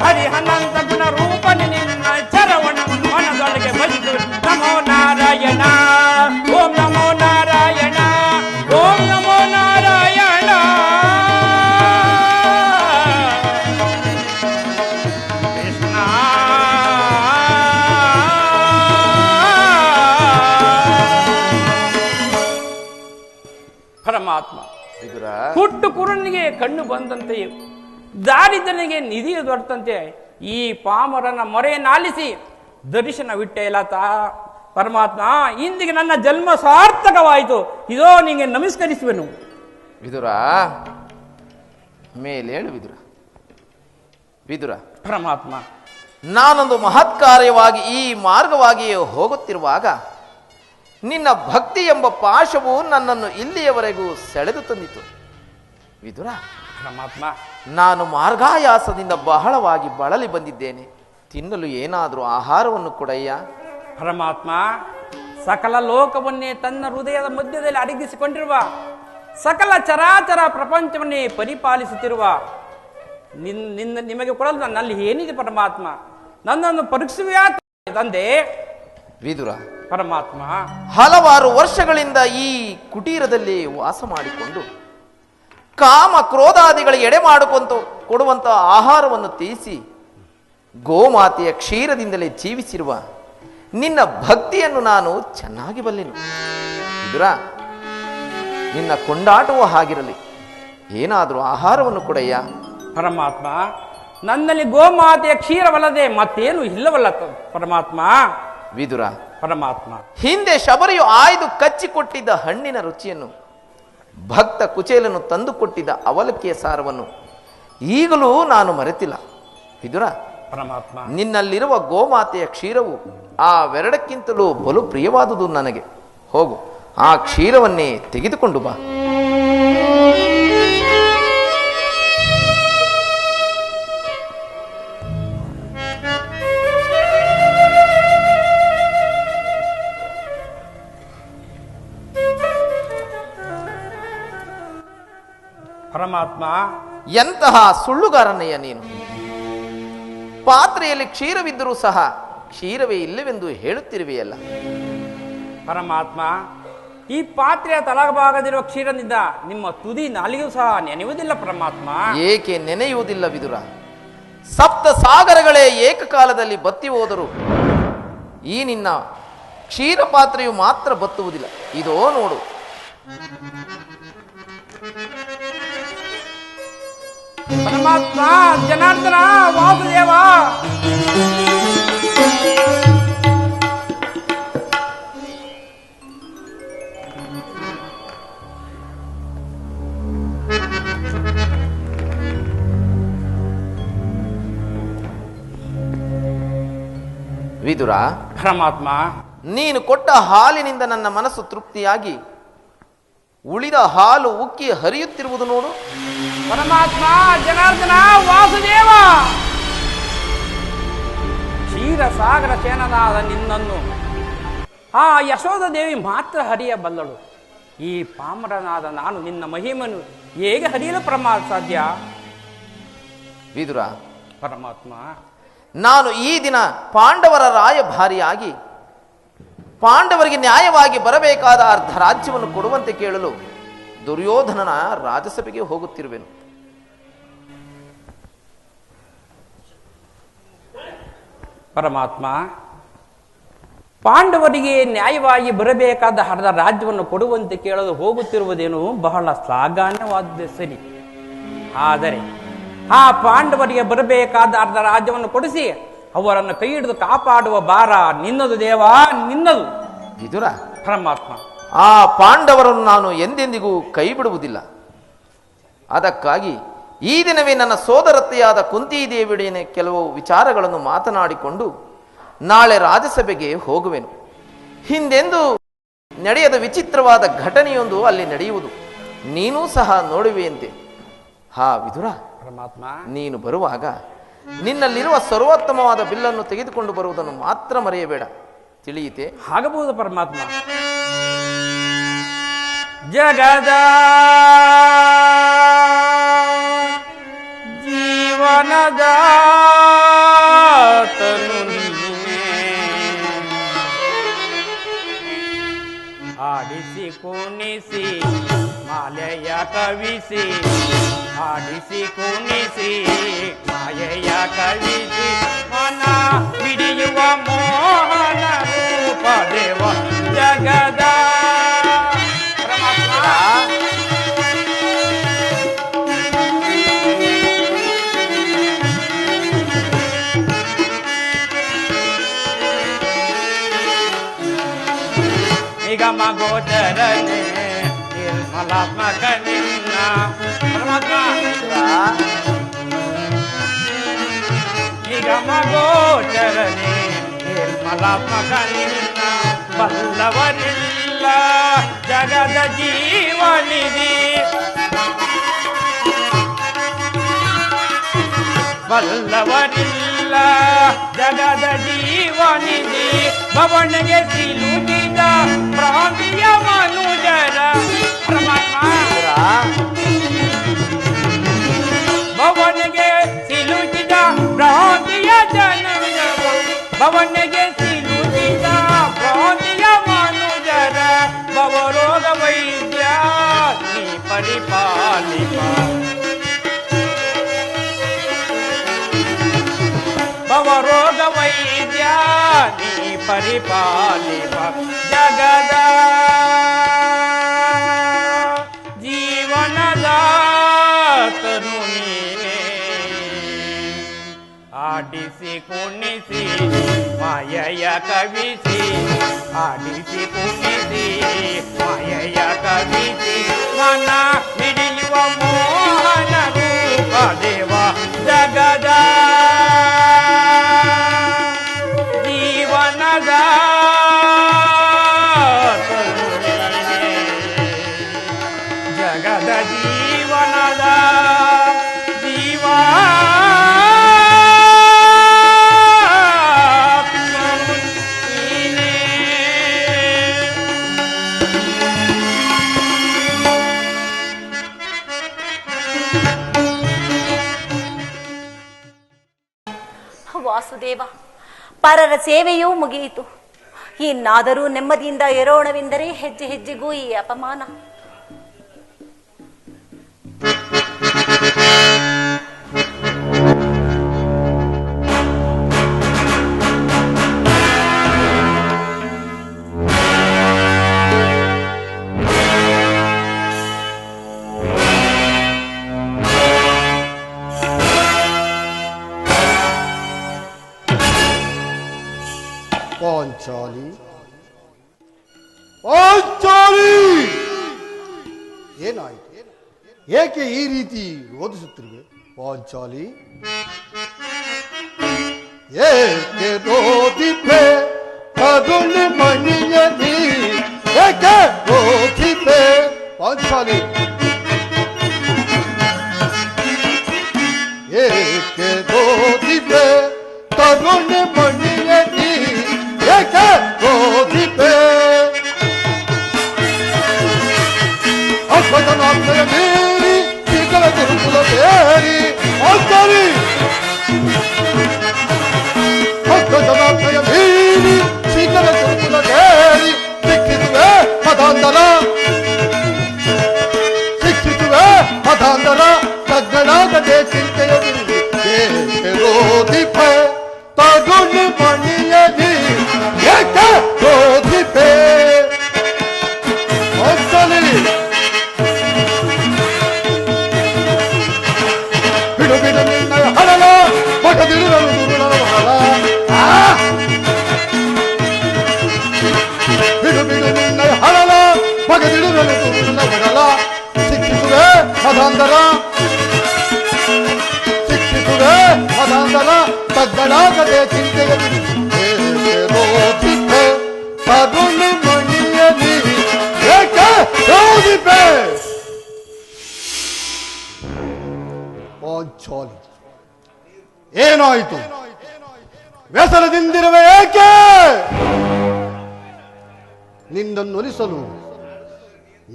ಹರಿ ಅನಂತ ಗುಣ ರೂಪನ ನಿನ್ನ ಚರವಣವನ್ನು ಮನದೊಳಗೆ ಭಜಿಸು. ನಮೋ ನಾರಾಯಣ ಓಂ ನಮೋ ನಾರಾಯಣ ಓಂ ನಮೋ ನಾರಾಯಣ ಕೃಷ್ಣ. ಪರಮಾತ್ಮ ಹುಟ್ಟು ಕುರುನಿಗೆ ಕಣ್ಣು ಬಂದಂತೆಯೇ ದಾರಿದ್ರನಿಗೆ ನಿಧಿಯ ದೊಡ್ಡಂತೆ ಈ ಪಾಮರನ ಮೊರೆಯನ್ನಾಲಿಸಿ ದರ್ಶನವಿಟ್ಟೆ ಲತ ಪರಮಾತ್ಮ. ಇಂದಿಗೆ ನನ್ನ ಜನ್ಮ ಸಾರ್ಥಕವಾಯಿತು. ಇದೋ ನಿಂಗೆ ನಮಸ್ಕರಿಸುವೆನು. ವಿದುರ ಮೇಲೇಳು ವಿದುರ. ವಿದುರ ಪರಮಾತ್ಮ, ನಾನೊಂದು ಮಹತ್ ಕಾರ್ಯವಾಗಿ ಈ ಮಾರ್ಗವಾಗಿಯೇ ಹೋಗುತ್ತಿರುವಾಗ ನಿನ್ನ ಭಕ್ತಿ ಎಂಬ ಪಾಶವು ನನ್ನನ್ನು ಇಲ್ಲಿಯವರೆಗೂ ಸೆಳೆದು ತಂದಿತು. ವಿದುರ ಪರಮಾತ್ಮ, ನಾನು ಮಾರ್ಗಾಯಾಸದಿಂದ ಬಹಳವಾಗಿ ಬಳಲಿ ಬಂದಿದ್ದೇನೆ. ತಿನ್ನಲು ಏನಾದರೂ ಆಹಾರವನ್ನು ಕೊಡಯ್ಯ. ಪರಮಾತ್ಮ, ಸಕಲ ಲೋಕವನ್ನೇ ತನ್ನ ಹೃದಯದ ಮಧ್ಯದಲ್ಲಿ ಅಡಗಿಸಿಕೊಂಡಿರುವ ಸಕಲ ಚರಾಚರ ಪ್ರಪಂಚವನ್ನೇ ಪರಿಪಾಲಿಸುತ್ತಿರುವ ನಿಮಗೆ ಕೊಡಲು ನನ್ನಲ್ಲಿ ಏನಿದೆ ಪರಮಾತ್ಮ? ನನ್ನನ್ನು ಪರೀಕ್ಷೆಯಾ ತಂದೆ. ವಿದುರ ಪರಮಾತ್ಮ, ಹಲವಾರು ವರ್ಷಗಳಿಂದ ಈ ಕುಟೀರದಲ್ಲಿ ವಾಸ ಮಾಡಿಕೊಂಡು ಕಾಮ ಕ್ರೋಧಾದಿಗಳಿಗೆ ಎಡೆ ಮಾಡಿಕೊಂತ ಕೊಡುವಂತ ಆಹಾರವನ್ನು ತೀರಿಸಿ ಗೋಮಾತೆಯ ಕ್ಷೀರದಿಂದಲೇ ಜೀವಿಸಿರುವ ನಿನ್ನ ಭಕ್ತಿಯನ್ನು ನಾನು ಚೆನ್ನಾಗಿ ಬಲ್ಲೆನು. ವಿದುರ, ನಿನ್ನ ಕೊಂಡಾಟವೂ ಹಾಗಿರಲಿ, ಏನಾದರೂ ಆಹಾರವನ್ನು ಕೊಡಯ್ಯ. ಪರಮಾತ್ಮ, ನನ್ನಲ್ಲಿ ಗೋಮಾತೆಯ ಕ್ಷೀರವಲ್ಲದೆ ಮತ್ತೇನು ಇಲ್ಲವಲ್ಲ ಪರಮಾತ್ಮ. ವಿದುರ, ಪರಮಾತ್ಮ, ಹಿಂದೆ ಶಬರಿಯು ಆಯ್ದು ಕಚ್ಚಿಕೊಟ್ಟಿದ್ದ ಹಣ್ಣಿನ ರುಚಿಯನ್ನು, ಭಕ್ತ ಕುಚೇಲನು ತಂದುಕೊಟ್ಟಿದ್ದ ಅವಲಕ್ಕಿಯ ಸಾರವನ್ನು ಈಗಲೂ ನಾನು ಮರೆತಿಲ್ಲ. ವಿದುರ, ಪರಮಾತ್ಮ, ನಿನ್ನಲ್ಲಿರುವ ಗೋಮಾತೆಯ ಕ್ಷೀರವು ಆ ವೆರಡಕ್ಕಿಂತಲೂ ಬಲು ಪ್ರಿಯವಾದುದು ನನಗೆ. ಹೋಗು, ಆ ಕ್ಷೀರವನ್ನೇ ತೆಗೆದುಕೊಂಡು ಬಾ. ಪರಮಾತ್ಮ, ಎಂತಹ ಸುಳ್ಳುಗಾರನಯ್ಯ ನೀನು! ಪಾತ್ರೆಯಲ್ಲಿ ಕ್ಷೀರವಿದ್ದರೂ ಸಹ ಕ್ಷೀರವೇ ಇಲ್ಲವೆಂದು ಹೇಳುತ್ತಿರುವೆಯಲ್ಲ. ಪರಮಾತ್ಮ, ಈ ಪಾತ್ರೆಯ ತಳಭಾಗದಿರುವ ಕ್ಷೀರದಿಂದ ನಿಮ್ಮ ತುದಿ ನಾಲಿಗೆಯೂ ಸಹ ನೆನೆಯುವುದಿಲ್ಲ ಪರಮಾತ್ಮ. ಏಕೆ ನೆನೆಯುವುದಿಲ್ಲ ವಿದುರ? ಸಪ್ತ ಸಾಗರಗಳೇ ಏಕಕಾಲದಲ್ಲಿ ಬತ್ತಿ ಹೋದರು ಈ ನಿನ್ನ ಕ್ಷೀರ ಪಾತ್ರೆಯು ಮಾತ್ರ ಬತ್ತುವುದಿಲ್ಲ. ಇದೋ ನೋಡು. ಪರಮಾತ್ಮ, ಜನಾರ್ದನ, ವಾಸುದೇವ, ವಿದುರ, ಪರಮಾತ್ಮ, ನೀನು ಕೊಟ್ಟ ಹಾಲಿನಿಂದ ನನ್ನ ಮನಸ್ಸು ತೃಪ್ತಿಯಾಗಿ ಉಳಿದ ಹಾಲು ಉಕ್ಕಿ ಹರಿಯುತ್ತಿರುವುದು ನೋಡು. ಪರಮಾತ್ಮ, ಜನಾರ್ದನ, ವಾಸುದೇವ, ಕ್ಷೀರಸಾಗರ ಸೇನನಾದ ನಿನ್ನನ್ನು ಆ ಯಶೋಧ ದೇವಿ ಮಾತ್ರ ಹರಿಯಬಲ್ಲಳು. ಈ ಪಾಮರನಾದ ನಾನು ನಿನ್ನ ಮಹಿಮನು ಹೇಗೆ ಹರಿಯಲು ಸಾಧ್ಯ? ವಿದುರ, ಪರಮಾತ್ಮ, ನಾನು ಈ ದಿನ ಪಾಂಡವರ ರಾಯಭಾರಿಯಾಗಿ ಪಾಂಡವರಿಗೆ ನ್ಯಾಯವಾಗಿ ಬರಬೇಕಾದ ಅರ್ಧ ರಾಜ್ಯವನ್ನು ಕೊಡುವಂತೆ ಕೇಳಲು ದುರ್ಯೋಧನನ ರಾಜಸಭೆಗೆ ಹೋಗುತ್ತಿರುವೆನು. ಪರಮಾತ್ಮ, ಪಾಂಡವರಿಗೆ ನ್ಯಾಯವಾಗಿ ಬರಬೇಕಾದ ಅರ್ಧ ರಾಜ್ಯವನ್ನು ಕೊಡುವಂತೆ ಕೇಳಲು ಹೋಗುತ್ತಿರುವುದೇನು ಬಹಳ ಶ್ಲಾಘನವಾದ ಸರಿ. ಆದರೆ ಆ ಪಾಂಡವರಿಗೆ ಬರಬೇಕಾದ ಅರ್ಧ ರಾಜ್ಯವನ್ನು ಕೊಡಿಸಿ ಅವರನ್ನು ಕೈ ಹಿಡಿದು ಕಾಪಾಡುವ ಭಾರ ನಿನ್ನದು ದೇವ, ನಿನ್ನದು. ವಿದುರ, ಪರಮಾತ್ಮ, ಆ ಪಾಂಡವರನ್ನು ನಾನು ಎಂದೆಂದಿಗೂ ಕೈ ಬಿಡುವುದಿಲ್ಲ. ಅದಕ್ಕಾಗಿ ಈ ದಿನವೇ ನನ್ನ ಸೋದರತ್ತೆಯಾದ ಕುಂತಿದೇವಿಯೊಡನೆ ಕೆಲವು ವಿಚಾರಗಳನ್ನು ಮಾತನಾಡಿಕೊಂಡು ನಾಳೆ ರಾಜಸಭೆಗೆ ಹೋಗುವೆನು. ಹಿಂದೆಂದು ನಡೆಯದ ವಿಚಿತ್ರವಾದ ಘಟನೆಯೊಂದು ಅಲ್ಲಿ ನಡೆಯುವುದು ನೀನೂ ಸಹ ನೋಡುವೆಯಂತೆ. ಹಾ ವಿದುರ, ಪರಮಾತ್ಮ, ನೀನು ಬರುವಾಗ ನಿನ್ನಲ್ಲಿರುವ ಸರ್ವೋತ್ತಮವಾದ ಬಿಲ್ಲನ್ನು ತೆಗೆದುಕೊಂಡು ಬರುವುದನ್ನು ಮಾತ್ರ ಮರೆಯಬೇಡ, ತಿಳಿಯಿತೆ? ಆಗಬಹುದು ಪರಮಾತ್ಮ. ಜಗದ ಜೀವನದ ತನು ಆಡಿಸಿ ಕುಣಿಸಿ ಮಾಲೆಯ ಕವಿಸಿ, ಆಡಿಸಿ ಕುಣಿಸಿ ಮಾಯೆಯ ಕವಿಸಿ, ಮನ ಹಿಡಿಯುವ ಮೋಹನ ರೂಪ ದೇವ ಜಗದ. ನಿಗಮ ಗೋಚರನೆ ನಿರ್ಮಲಾತ್ಮಕ ನಿನ್ನ ಪರಮಾತ್ಮ, ನಿಗಮ ಗೋಚರನೆ ನಿರ್ಮಲಾತ್ಮಕ ನಿನ್ನ ಬಲ್ಲವರಿಲ್ಲ ಜಗದ ಜೀವನಿಧಿ, ಬಲ್ಲವರಿಲ್ಲ ಜಗದ ಜೀವನಿಧಿ, ಭವನಿಗೆ ಸಿಲುಕಿದ ಪ್ರಾಂತೀಯ ಮನುಜರ. ಪರಮಾತ್ಮ, ಭವನಿಗೆ ಸಿಲುಕಿದ ಪ್ರಾಂತೀಯ ಜನರ, ಭವನಿಗೆ ಸಿಲುಕಿದ ಪ್ರಾಂತೀಯ ಮನುಜರ, ಭವರೋಗ ವೈದ್ಯ ನೀ ಪರಿಪಾಲಿಪ, ಭವರೋಗ ವೈದ್ಯ ನೀ ಪರಿಪಾಲಿಪ, ಜಗದ ಜೀವನದ ತನು ನೀನೇ, ಆಡಿಸಿ ಕುಣಿಸಿ ಮಾಯೆಯ ಕವಿಸಿ, ಆಡಿಸಿ ಕುಣಿಸಿ ಮಾಯೆಯ ಕವಿಸಿ, ಮನ ಹಿಡಿಯುವ ಮೋಹನ ರೂಪ ದೇವ ಜಗದ ಜೀವನದ ಜಗದ ಜೀವನದ ಜೀವ ವಾಸುದೇವ, ಪರರ ಸೇವೆಯೂ ಮುಗಿಯಿತು. ಇನ್ನಾದರೂ ನೆಮ್ಮದಿಯಿಂದ ಇರೋಣವೆಂದರೆ ಹೆಜ್ಜೆ ಹೆಜ್ಜೆಗೂ ಈ ಅಪಮಾನ. ಪಾಂಚಾಲಿ, ಪಾಂಚಾಲಿ, ಏನಾಯಿತು? ಏಕೆ ಈ ರೀತಿ ರೋಧಿಸುತ್ತಿರುವೆ ಪಾಂಚಾಲಿ? ಏಕೆ ರೋಧಿಪೆ ಕರುಣೆ ಮಣಿಯ ನೀ ಏಕೆ ರೋಧಿಪೆ ಪಾಂಚಾಲಿ ಏಕೆ ರೋಧಿಪೆ ಕರುಣೆ ಮಣಿಯ ನೀ ಏಕೆ ರೋಧಿಪೆ ಅಪ್ಪದನಾಥಯ ಮೀರಿ ಶ್ರೀಕರ ಗುರುಕುಲ ಬೇರಿ ಪಾಂಚಾಲಿ ಮೀರಿ ಶ್ರೀಕರ ಗುರುಕುಲ ಬೇರಿ ಶಿಕ್ಷಿಸುವೆ ಮತಾಂತರ ತಗ್ಗಡಾಗದೆ ಚಿಂತೆಯ ರೋಧಿಪೆ ತಗುಣಿ ಮಣಿಯಲಿ ಏಕೆ ರೋಧಿಪೆ ಬಿಡು ಬಿಡು ನಿನ್ನ ಹಳಲ ಮಠದಿರುವನು ದುರುಳನ ಹಳ ಬಿಡು ಬಿಡು ನಿನ್ನ ಹಳಲ ಮಗದಿರುವನು ದುರುಳನ ಬಡಲ ಶಿಕ್ಷಿಸುವೆ ಮತಾಂತರ ತಗ್ಗಡಾಗದೆ ಚಿಂತೆಯ ರೋಧಿಪೆ ತರುಣಿ ಮಣಿಯಲಿ ಏಕೆ ರೋಧಿಪೆ ಪಾಂಚಾಲಿ ಏನಾಯಿತು ವ್ಯಸನದಿಂದಿರುವೆ ಏಕೆ ನಿನ್ನನ್ನೊಲಿಸಲು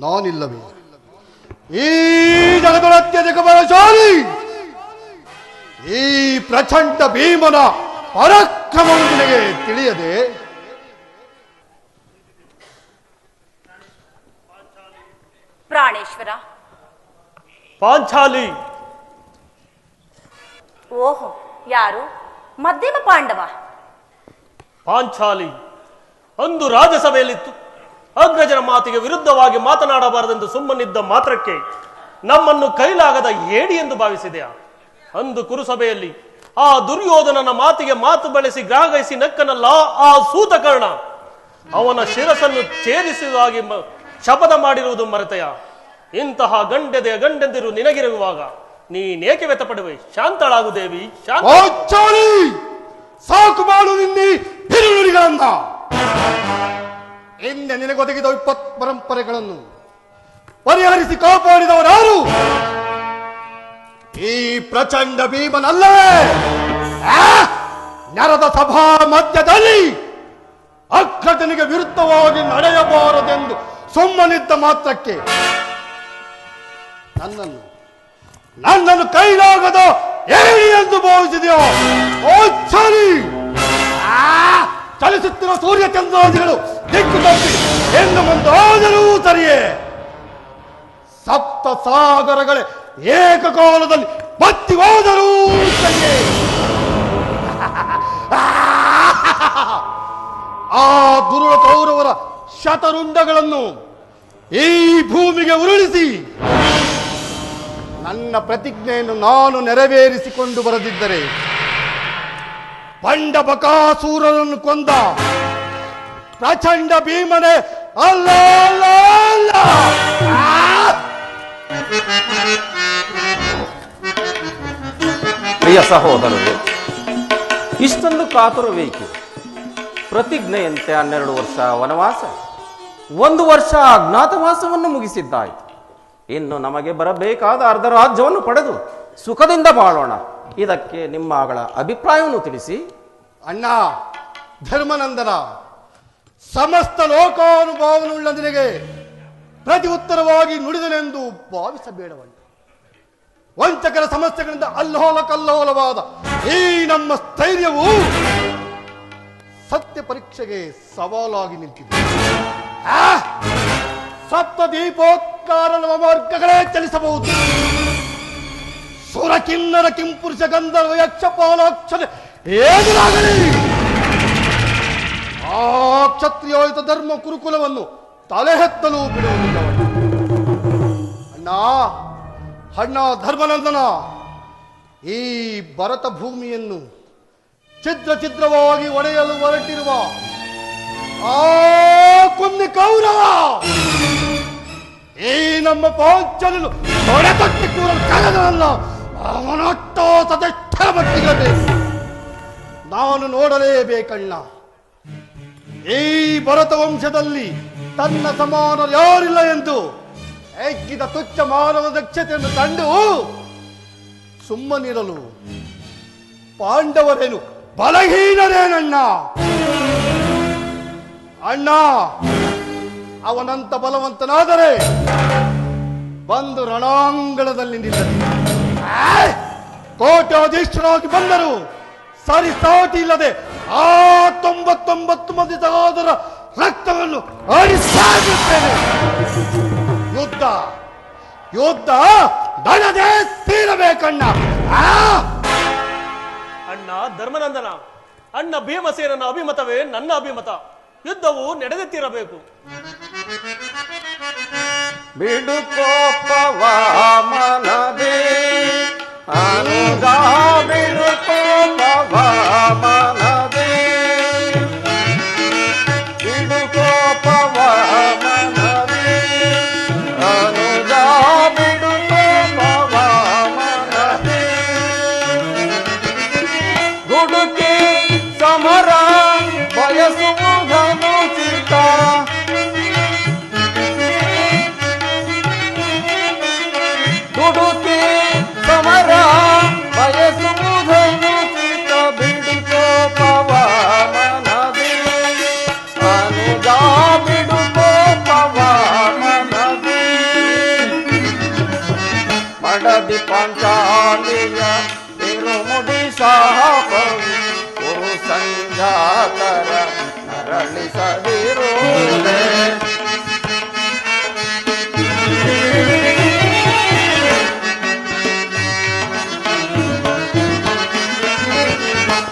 ನಾನಿಲ್ಲವೇ ಈ ಜಗದ ಅತ್ಯಧಿಕ ಬಲಶಾಲಿ ಈ ಪ್ರಚಂಡ ಭೀಮನ ಪರಾಕ್ರಮವು ನಿನಗೆ ತಿಳಿಯದೆ ಪ್ರಾಣೇಶ್ವರ ಪಾಂಚಾಲಿ ಓಹೋ ಯಾರು ಮಧ್ಯಮ ಪಾಂಡವ ಪಾಂಚಾಲಿ ಅಂದು ರಾಜಸಭೆಯಲ್ಲಿತ್ತು ಅಗ್ರಜನ ಮಾತಿಗೆ ವಿರುದ್ಧವಾಗಿ ಮಾತನಾಡಬಾರದೆಂದು ಸುಮ್ಮನಿದ್ದ ಮಾತ್ರಕ್ಕೆ ನಮ್ಮನ್ನು ಕೈಲಾಗದ ಏಡಿ ಎಂದು ಭಾವಿಸಿದೆಯಾ ಅಂದು ಕುರುಸಭೆಯಲ್ಲಿ ಆ ದುರ್ಯೋಧನನ ಮಾತಿಗೆ ಮಾತು ಬಳಸಿ ಗ್ರಾಗೈಸಿ ನಕ್ಕನಲ್ಲ ಆ ಸೂತಕರ್ಣ ಅವನ ಶಿರಸನ್ನು ಛೇದಿಸುವುದಾಗಿ ಶಪಥ ಮಾಡಿರುವುದು ಮರೆತೆಯ ಇಂತಹ ಗಂಡೆಂದಿರು ನಿನಗಿರುವಾಗ ನೀನೇಕೆ ವ್ಯತಪಡುವೆ ಶಾಂತಳಾಗು ದೇವಿ ಸಾಕು ಮಾಡು ನಿನ್ನಿ ಹಿರಿನುಡಿಗಳನ್ನ ಹಿಂದೆ ನಿನಗೊದಗಿದ ವಿಪತ್ ಪರಂಪರೆಗಳನ್ನು ಪರಿಹರಿಸಿ ಕಾಪಾಡಿದವರಾರು ಈ ಪ್ರಚಂಡ ಭೀಮನಲ್ಲವೇ ನರದ ಸಭಾ ಮಧ್ಯದಲ್ಲಿ ಅಗ್ರಜನಿಗೆ ವಿರುದ್ಧವಾಗಿ ನಡೆಯಬಾರದೆಂದು ಸುಮ್ಮನಿದ್ದ ಮಾತ್ರಕ್ಕೆ ನನ್ನನ್ನು ಕೈಲಾಗದ ಏಳಿ ಎಂದು ಭಾವಿಸಿದೆಯೋ ಓ ಚಾಲಿ ಚಲಿಸುತ್ತಿರುವ ಸೂರ್ಯ ಚಂದ್ರಾದಿಗಳು ದಿಕ್ಕು ತಪ್ಪಿ ಎಂದು ಮುಂದಾದರೂ ಸರಿಯೇ ಸಪ್ತ ಸಾಗರಗಳೇ ಏಕಕಾಲದಲ್ಲಿ ಬತ್ತಿ ಹೋದರೂ ಸರಿಯೇ ಆ ದುರುಳ ಕೌರವರ ಶತರುಂಡಗಳನ್ನು ಈ ಭೂಮಿಗೆ ಉರುಳಿಸಿ ನನ್ನ ಪ್ರತಿಜ್ಞೆಯನ್ನು ನಾನು ನೆರವೇರಿಸಿಕೊಂಡು ಬರದಿದ್ದರೆ ಪಂಡ ಬಕಾಸೂರನನ್ನು ಕೊಂದ ಪ್ರಚಂಡ ಭೀಮನೆ ಅಲ್ಲ ಅಲ್ಲ ಅಲ್ಲ. ಪ್ರಿಯ ಸಹೋದರರು, ಇಷ್ಟೊಂದು ಕಾತುರವೇಕೆ? ಪ್ರತಿಜ್ಞೆಯಂತೆ 12 ವರ್ಷ ವನವಾಸ, 1 ವರ್ಷ ಅಜ್ಞಾತವಾಸವನ್ನು ಮುಗಿಸಿದ್ದಾಯಿತು. ಇನ್ನು ನಮಗೆ ಬರಬೇಕಾದ ಅರ್ಧ ರಾಜ್ಯವನ್ನು ಪಡೆದು ಸುಖದಿಂದ ಬಾಳೋಣ. ಇದಕ್ಕೆ ನಿಮ್ಮಗಳ ಅಭಿಪ್ರಾಯವನ್ನು ತಿಳಿಸಿ. ಅಣ್ಣ ಧರ್ಮನಂದನ, ಸಮಸ್ತ ಲೋಕಾನುಭವನುಳ್ಳ ನಿನಗೆ ಪ್ರತಿ ಉತ್ತರವಾಗಿ ನುಡಿದನೆಂದು ಭಾವಿಸಬೇಡವಣ್ಣ. ವಂಚಕರ ಸಮಸ್ಯೆಗಳಿಂದ ಅಲ್ಲೋಲ ಕಲ್ಲೋಲವಾದ ಈ ನಮ್ಮ ಸ್ಥೈರ್ಯವು ಸತ್ಯ ಪರೀಕ್ಷೆಗೆ ಸವಾಲಾಗಿ ನಿಂತಿದೆ. ಸಪ್ತ ದೀಪೋತ್ಕಾರ ಮಾರ್ಗಗಳೇ ಚಲಿಸಬಹುದು. ಸುರ ಕಿನ್ನರ ಕಿಂಪುರುಷ ಗಂಧರ್ವ ಯಕ್ಷ ಪಾಲಾಕ್ಷರ ಏನಾಗಲಿ ಆ ಕ್ಷತ್ರಿಯೋಹಿತ ಧರ್ಮ ಕುರುಕುಲವನ್ನು ತಲೆ ಎತ್ತಲು ಬಿಡುವುದಿಲ್ಲ. ಅಣ್ಣ ಧರ್ಮನಂದನ, ಈ ಭರತ ಭೂಮಿಯನ್ನು ಛಿದ್ರವಾಗಿ ಒಡೆಯಲು ಹೊರಟಿರುವ ಆ ಕುಂದಿ ಕೌರವ ಈ ನಮ್ಮ ಪಾಂಚಾಲನು ತೊಡೆತಟ್ಟಿ ಕೂರಲು ಕಳೆದಲ್ಲ. ಅವನಟ್ಟೋ ಸದೆಷ್ಟರ ಮಟ್ಟಿಗೆ ನಾನು ನೋಡಲೇಬೇಕಣ್ಣ. ಈ ಭರತ ವಂಶದಲ್ಲಿ ತನ್ನ ಸಮಾನ ಯಾರಿಲ್ಲ ಎಂದು ಎಗ್ಗಿದ ತುಚ್ಛ ಮಾನವ ದಕ್ಷತೆಯನ್ನು ಕಂಡು ಸುಮ್ಮನಿರಲು ಪಾಂಡವರೇನು ಬಲಹೀನರೇನಣ್ಣ? ಅಣ್ಣ, ಅವನಂತ ಬಲವಂತನಾದರೆ ಬಂದು ರಣಾಂಗಣದಲ್ಲಿ ನಿಲ್ಲಲಿ. ಕೋಟ್ಯಾಧೀಶರಾಗಿ ಬಂದರು ಸರಿಸಾಟಿ ಇಲ್ಲದೆ ಆ 99 ಮಂದಿ ಸಹೋದರ ರಕ್ತವನ್ನು ಹರಿಸಾಗುತ್ತೇನೆ. ಯುದ್ಧ ಯುದ್ಧ ದಣದೇ ತೀರಬೇಕಣ್ಣ. ಅಣ್ಣ ಧರ್ಮನಂದನ, ಅಣ್ಣ ಭೀಮಸೇನನ ಅಭಿಮತವೇ ನನ್ನ ಅಭಿಮತ. ಯುದ್ಧವು ನಡೆಯುತ್ತಿರಬೇಕು. ಬಿಡು ಕೋಪವ ಮನದೇ ಅನುಜ, ಬಿಡು ಕೋಪವ ಮನದೇ, ಬಿಡು ಕೋಪವ ಮನದೇ ಅನುಜ, ಬಿಡು ಕೋಪವ ಮನದೇ. ಗುಡುಕಿ ಸಮರ ಬಯಸುವುದನು ಚಿತ್ತ, ದುಡುಕಿ ಸಮರ ಬಯಸುವುದನು ಚಿತ್ತ. ಬಿಡು ಕೋಪವ ಮನದೇ ಅನುಜ, ಬಿಡು ಕೋಪವ ಮನದೇ. ಮಡದಿ ಪಾಂಚಾಲಿಯ ತಿರುಮುಡಿ ಶಾಪವು ಗುರು ಸಂಜಾತರ ನರಳಿಸದಿರುವುದೇ.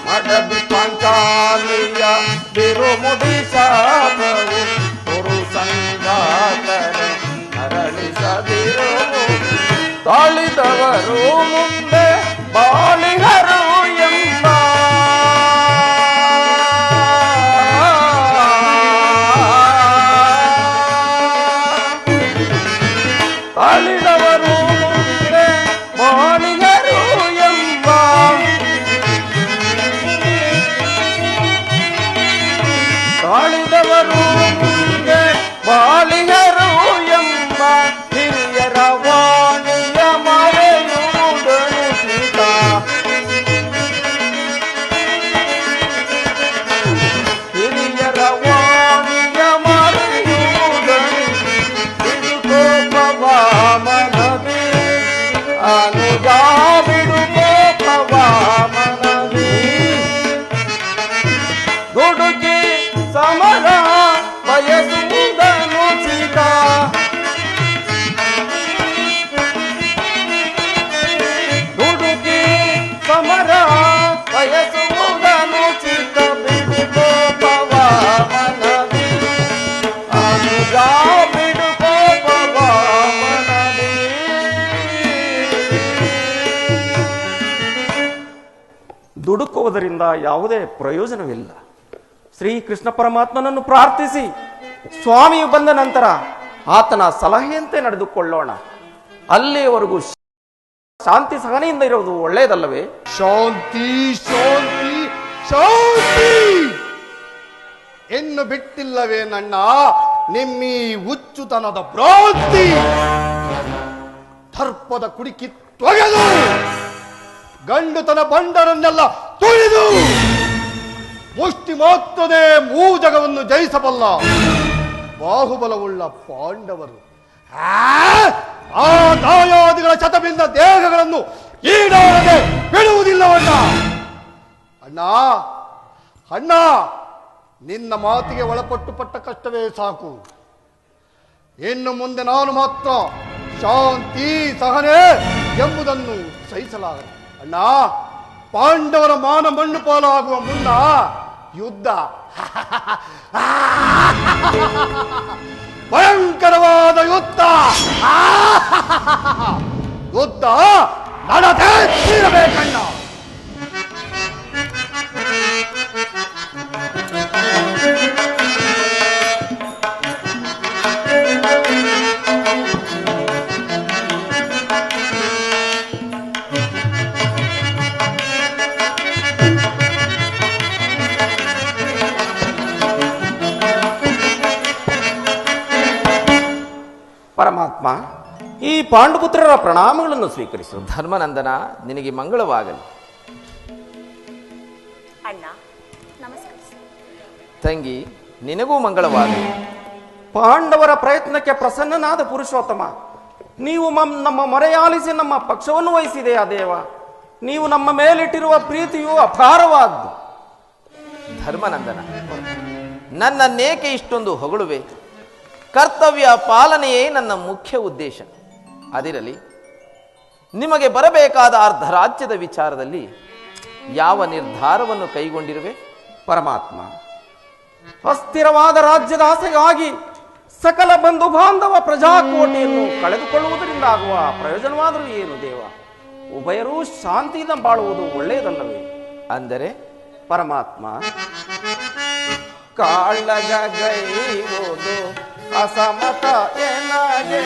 ಮಡದಿ ಪಾಂಚಾಲಿಯ ಬಿರುಮುಡಿ ಶಾಪವು ಗುರು ಸಂಜಾತರ ನರಳಿಸದಿರುವುದು. ತಾಳಿದವರು ಮುಂದೆ ಬಾಳಿಹರು ಎಂಬ ತಾಳಿದವರು ಮುಂದೆ ಬಾಳಿಹರು ಎಂಬ ತಾಳಿದವರು ಮುಂದೆ ಬಾಳಿಹರು ಎಂಬ ಹಿರಿಯರ ವಾಣಿಯ ಮರೆಯುವುದನು ಸೀತ. ಹಿರಿಯರ ವಾಣಿಯ ಮರೆಯುವುದನು ಬಿಡು ಕೋಪವ ಮನದೇ ಅನುಜ, ಬಿಡು ಕೋಪವ ಮನದೇ. ಗುಡುಕಿ ಸಮರ ಬಯಸುವುದನು ಚಿತ, ದುಡುಕಿ ಸಮರ ಬಯಸುವುದನು ಚಿತ್ತ. ಬಿಡು ಕೋಪವ ಮನದೇ ಅನುಜ, ಬಿಡು ಕೋಪವ ಮನದೇ. ದುಡುಕುವುದರಿಂದ ಯಾವುದೇ ಪ್ರಯೋಜನವಿಲ್ಲ. ಶ್ರೀಕೃಷ್ಣ ಪರಮಾತ್ಮನನ್ನು ಪ್ರಾರ್ಥಿಸಿ ಸ್ವಾಮಿಯು ಬಂದ ನಂತರ ಆತನ ಸಲಹೆಯಂತೆ ನಡೆದುಕೊಳ್ಳೋಣ. ಅಲ್ಲಿಯವರೆಗೂ ಶಾಂತಿ ಸಹನೆಯಿಂದ ಇರುವುದು ಒಳ್ಳೆಯದಲ್ಲವೇ? ಶಾಂತಿ ಶಾಂತಿ ಶಾಂತಿ ಇನ್ನು ಬಿಟ್ಟಿಲ್ಲವೇ ನನ್ನ ನಿಮ್ಮಿ ಹುಚ್ಚುತನದ ಭ್ರಾಂತಿ? ದರ್ಪದ ಕುಡಿಕಿ ತೊಗೆದು ಗಂಡುತನ ಬಂಡರನ್ನೆಲ್ಲ ತುಳಿದು ಮುಷ್ಟಿ ಮಾತ್ರದೇ ಮೂಜಗವನ್ನು ಜಯಿಸಬಲ್ಲ ಬಾಹುಬಲವುಳ್ಳ ಪಾಂಡವರು ಆ ದಾಯಾದಿಗಳ ಶತಬಿಂದ ದೇಹಗಳನ್ನು ಈಡಾಡದೆ ಬಿಡುವುದಿಲ್ಲವಣ್ಣ. ಅಣ್ಣ ಅಣ್ಣ, ನಿನ್ನ ಮಾತಿಗೆ ಒಳಪಟ್ಟು ಪಟ್ಟ ಕಷ್ಟವೇ ಸಾಕು. ಇನ್ನು ಮುಂದೆ ನಾನು ಮಾತ್ರ ಶಾಂತಿ ಸಹನೆ ಎಂಬುದನ್ನು ಸಹಿಸಲಾಗದು. ಅಣ್ಣ, ಪಾಂಡವರ ಮಾನ ಮಣ್ಣು ಪಾಲಾಗುವ ಮುನ್ನ ಯುದ್ಧ ಭಯಂಕರವಾದ ಯುದ್ಧ ಯುದ್ಧ ನಡೆದೇ ತೀರಬೇಕಣ್ಣ. ಪರಮಾತ್ಮ, ಈ ಪಾಂಡುಪುತ್ರರ ಪ್ರಣಾಮಗಳನ್ನು ಸ್ವೀಕರಿಸು. ಧರ್ಮನಂದನ, ನಿನಗೆ ಮಂಗಳವಾಗಲಿ. ಅಣ್ಣ ನಮಸ್ಕರಿಸಿ. ತಂಗಿ, ನಿನಗೂ ಮಂಗಳವಾಗಲಿ. ಪಾಂಡವರ ಪ್ರಯತ್ನಕ್ಕೆ ಪ್ರಸನ್ನನಾದ ಪುರುಷೋತ್ತಮ, ನೀವು ನಮ್ಮ ಮೊರೆಯಾಲಿಸಿ ನಮ್ಮ ಪಕ್ಷವನ್ನು ವಹಿಸಿದೆಯಾ ದೇವ? ನೀವು ನಮ್ಮ ಮೇಲಿಟ್ಟಿರುವ ಪ್ರೀತಿಯು ಅಪಾರವಾದ್ದು. ಧರ್ಮನಂದನ, ನನ್ನನ್ನೇಕೆ ಇಷ್ಟೊಂದು ಹೊಗಳುವೆ? ಕರ್ತವ್ಯ ಪಾಲನೆಯೇ ನನ್ನ ಮುಖ್ಯ ಉದ್ದೇಶ. ಅದಿರಲಿ, ನಿಮಗೆ ಬರಬೇಕಾದ ಅರ್ಧ ರಾಜ್ಯದ ವಿಚಾರದಲ್ಲಿ ಯಾವ ನಿರ್ಧಾರವನ್ನು ಕೈಗೊಂಡಿರುವೆ? ಪರಮಾತ್ಮ, ಅಸ್ಥಿರವಾದ ರಾಜ್ಯದ ಆಸೆಗಾಗಿ ಸಕಲ ಬಂಧು ಬಾಂಧವ ಪ್ರಜಾಕೋಟೆಯನ್ನು ಕಳೆದುಕೊಳ್ಳುವುದರಿಂದ ಆಗುವ ಪ್ರಯೋಜನವಾದರೂ ಏನು ದೇವ? ಉಭಯರೂ ಶಾಂತಿಯಿಂದ ಬಾಳುವುದು ಒಳ್ಳೆಯದಲ್ಲವೇ? ಅಂದರೆ ಪರಮಾತ್ಮ, ಕಾಳಗೈವುದು ಅಸಮತ ಎನಗೆ,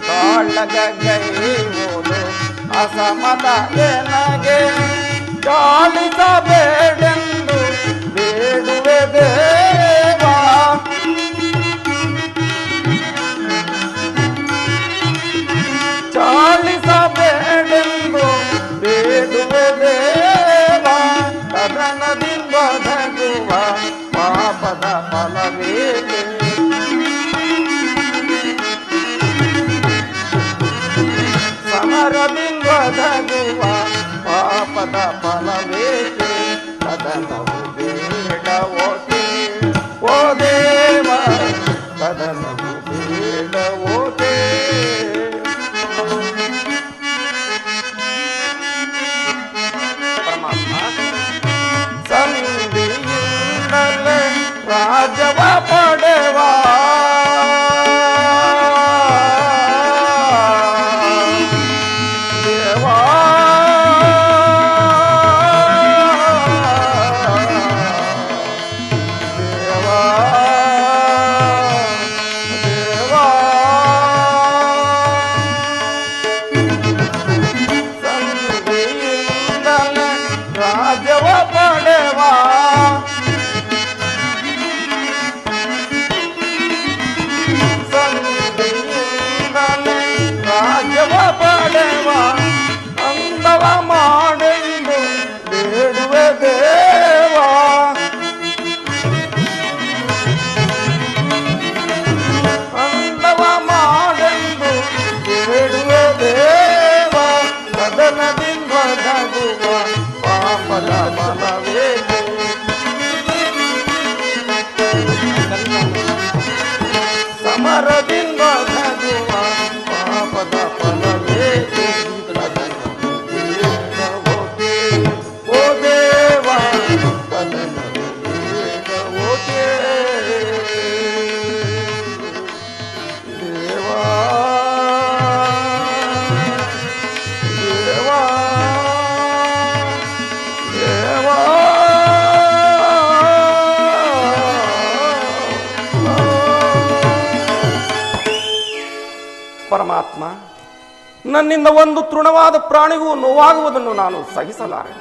ಕಾಳಗೈವುದು ಅಸಮತ ಎನಗೆ, ಚಾಲಿಸಬೇಡೆಂದು ಬೇಡುವೆ ದೇವಾ. ಚಾಲಿಸಬೇಡೆಂದು ಬೇಡುವೆ ದೇವಾ. ಕದನದಿಂದ ಒದಗುವ ಪಾಪದ ಫಲವೇಕೆ? ಸಮರದಿಂದ ಒದಗುವ ಪಾಪದ ಫಲವೇಕೆ? ಕದನವು ಬೇಡವೋಕೆ ಓ ದೇವ, ಕದನವು ಬೇಡವೋಕೆ? ಪರಮಾತ್ಮ, ಸಂಧಿಯಿಂದಲೇ ರಾಜವ ಪಡೆವ ದೇವಾ. ದೇವಾ, ದೇವಾ, ಸಂಧಿಯಿಂದಲೇ ರಾಜವ ಪಡೆವ, ಸಂಧಿಯಿಂದಲೇ ರಾಜವ ಪಡೆವ, ಅಂದವ ಮಾಡೆಂದು ಬೇಡುವೆ ದೇವಾ. ಅಂದವ ಮಾಡೆಂದು ಬೇಡುವೆ ದೇವಾ. ಕದನದಿಂದ ಒದಗುವ ಪಾಪದ ಫಲವೇಕೆ? ಸಮರದಿಂದ ಒದಗುವ ಪಾಪದ ಫಲವೇಕೆ? ಕದನವು ಬೇಡವೋಕೆ ಓ ದೇವಾ, ಕದನವು ಬೇಡವೋಕೆ? ದೇವಾ, ದೇವಾ, ದೇವಾ. ಪರಮಾತ್ಮ, ನನ್ನಿಂದ ಒಂದು ತೃಣವಾದ ಪ್ರಾಣಿಗೂ ನೋವಾಗುವುದನ್ನು ನಾನು ಸಹಿಸಲಾರೆ.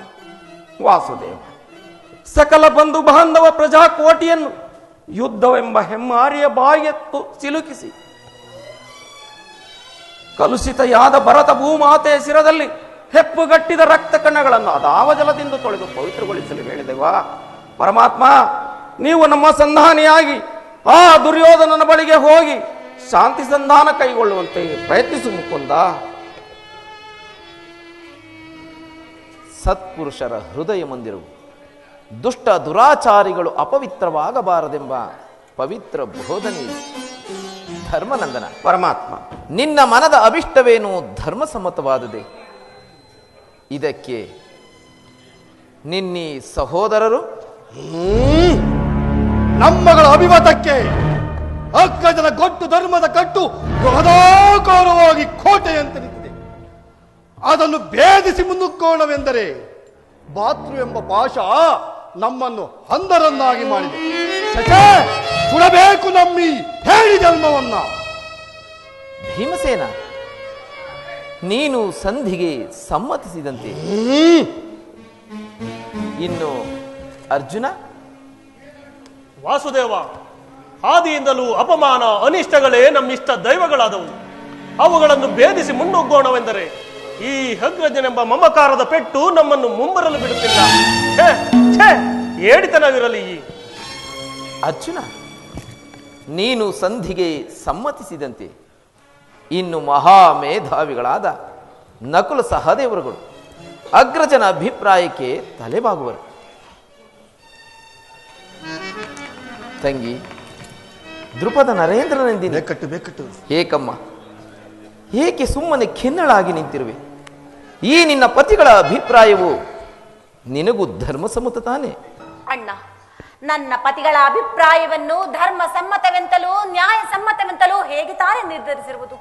ವಾಸುದೇವ, ಸಕಲ ಬಂಧು ಬಾಂಧವ ಪ್ರಜಾಕೋಟಿಯನ್ನು ಯುದ್ಧವೆಂಬ ಹೆಮ್ಮಾರಿಯ ಬಾಯಿಯತ್ತು ಸಿಲುಕಿಸಿ ಕಲುಷಿತೆಯಾದ ಭರತ ಭೂಮಾತೆಯ ಶಿರದಲ್ಲಿ ಹೆಪ್ಪುಗಟ್ಟಿದ ರಕ್ತ ಕಣಗಳನ್ನು ಅದಾವ ಜಲದಿಂದ ತೊಳೆದು ಪವಿತ್ರಗೊಳಿಸಲು ಹೇಳಿದೆವಾ. ಪರಮಾತ್ಮ, ನೀವು ನಮ್ಮ ಸಂಧಾನಿಯಾಗಿ ಆ ದುರ್ಯೋಧನನ ಬಳಿಗೆ ಹೋಗಿ ಶಾಂತಿ ಸಂಧಾನ ಕೈಗೊಳ್ಳುವಂತೆ ಪ್ರಯತ್ನಿಸು ಮುಕುಂದ. ಸತ್ಪುರುಷರ ಹೃದಯ ಮಂದಿರವು ದುಷ್ಟ ದುರಾಚಾರಿಗಳು ಅಪವಿತ್ರವಾಗಬಾರದೆಂಬ ಪವಿತ್ರ ಬೋಧನೆ ಇದೆ. ಧರ್ಮನಂದನ, ಪರಮಾತ್ಮ, ನಿನ್ನ ಮನದ ಅಭಿಷ್ಟವೇನು ಧರ್ಮಸಮ್ಮತವಾದುದೇ. ಇದಕ್ಕೆ ನಿನ್ನೀ ಸಹೋದರರು ನಮ್ಮಗಳ ಅಭಿಮತಕ್ಕೆ ಅಗ್ಗಜನ ಗೊಟ್ಟು ಧರ್ಮದ ಕಟ್ಟು ಬೃಹದಾಕಾರವಾಗಿ ಕೋಟೆಯಂತೆ ನಿಂತಿದೆ. ಅದನ್ನು ಭೇದಿಸಿ ಮುನ್ನುಗ್ಗೋಣವೆಂದರೆ ಬಾತೃ ಎಂಬ ಪಾಶ ನಮ್ಮನ್ನು ಅಂಧರನ್ನಾಗಿ ಮಾಡಿದೆ. ಸುಡಬೇಕು ನಮ್ಮಿ ಹೇಳಿ ಜನ್ಮವನ್ನ. ಭೀಮಸೇನ, ನೀನು ಸಂಧಿಗೆ ಸಮ್ಮತಿಸಿದಂತೆ. ಇನ್ನು ಅರ್ಜುನ, ವಾಸುದೇವ, ಆದಿಯಿಂದಲೂ ಅಪಮಾನ ಅನಿಷ್ಟಗಳೇ ನಮ್ಮಿಷ್ಟ ದೈವಗಳಾದವು. ಅವುಗಳನ್ನು ಭೇದಿಸಿ ಮುನ್ನುಗ್ಗೋಣವೆಂದರೆ ಈ ಅಗ್ರಜನೆಂಬ ಮಮಕಾರದ ಪೆಟ್ಟು ನಮ್ಮನ್ನು ಮುಂಬರಲು ಬಿಡುತ್ತಿಲ್ಲ. ಛೇ ಛೇ, ಏಡಿತನವಿರಲಿ. ಅರ್ಜುನ, ನೀನು ಸಂಧಿಗೆ ಸಮ್ಮತಿಸಿದಂತೆ ಇನ್ನು ಮಹಾಮೇಧಾವಿಗಳಾದ ನಕುಲ ಸಹದೇವರುಗಳು ಅಗ್ರಜನ ಅಭಿಪ್ರಾಯಕ್ಕೆ ತಲೆಬಾಗುವರು. ತಂಗಿ, ದೃಪದ ನರೇಂದ್ರನೆಂದಿನ ಬೇಕಟ್ಟು ಏಕಮ್ಮ, ಏಕೆ ಸುಮ್ಮನೆ ಖಿನ್ನಳಾಗಿ ನಿಂತಿರುವೆ? ಈ ನಿನ್ನ ಪತಿಗಳ ಅಭಿಪ್ರಾಯವು ನಿನಗೂ ಧರ್ಮಸಮ್ಮತ ತಾನೆ? ಅಣ್ಣ, ನನ್ನ ಪತಿಗಳ ಅಭಿಪ್ರಾಯವನ್ನು ಧರ್ಮ ಸಮ್ಮತವೆಂತಲೂ ನ್ಯಾಯ ಸಮ್ಮತವೆಂತಲೂ ಹೇಗೆ ತಾನೇ ನಿರ್ಧರಿಸಿರುವುದು?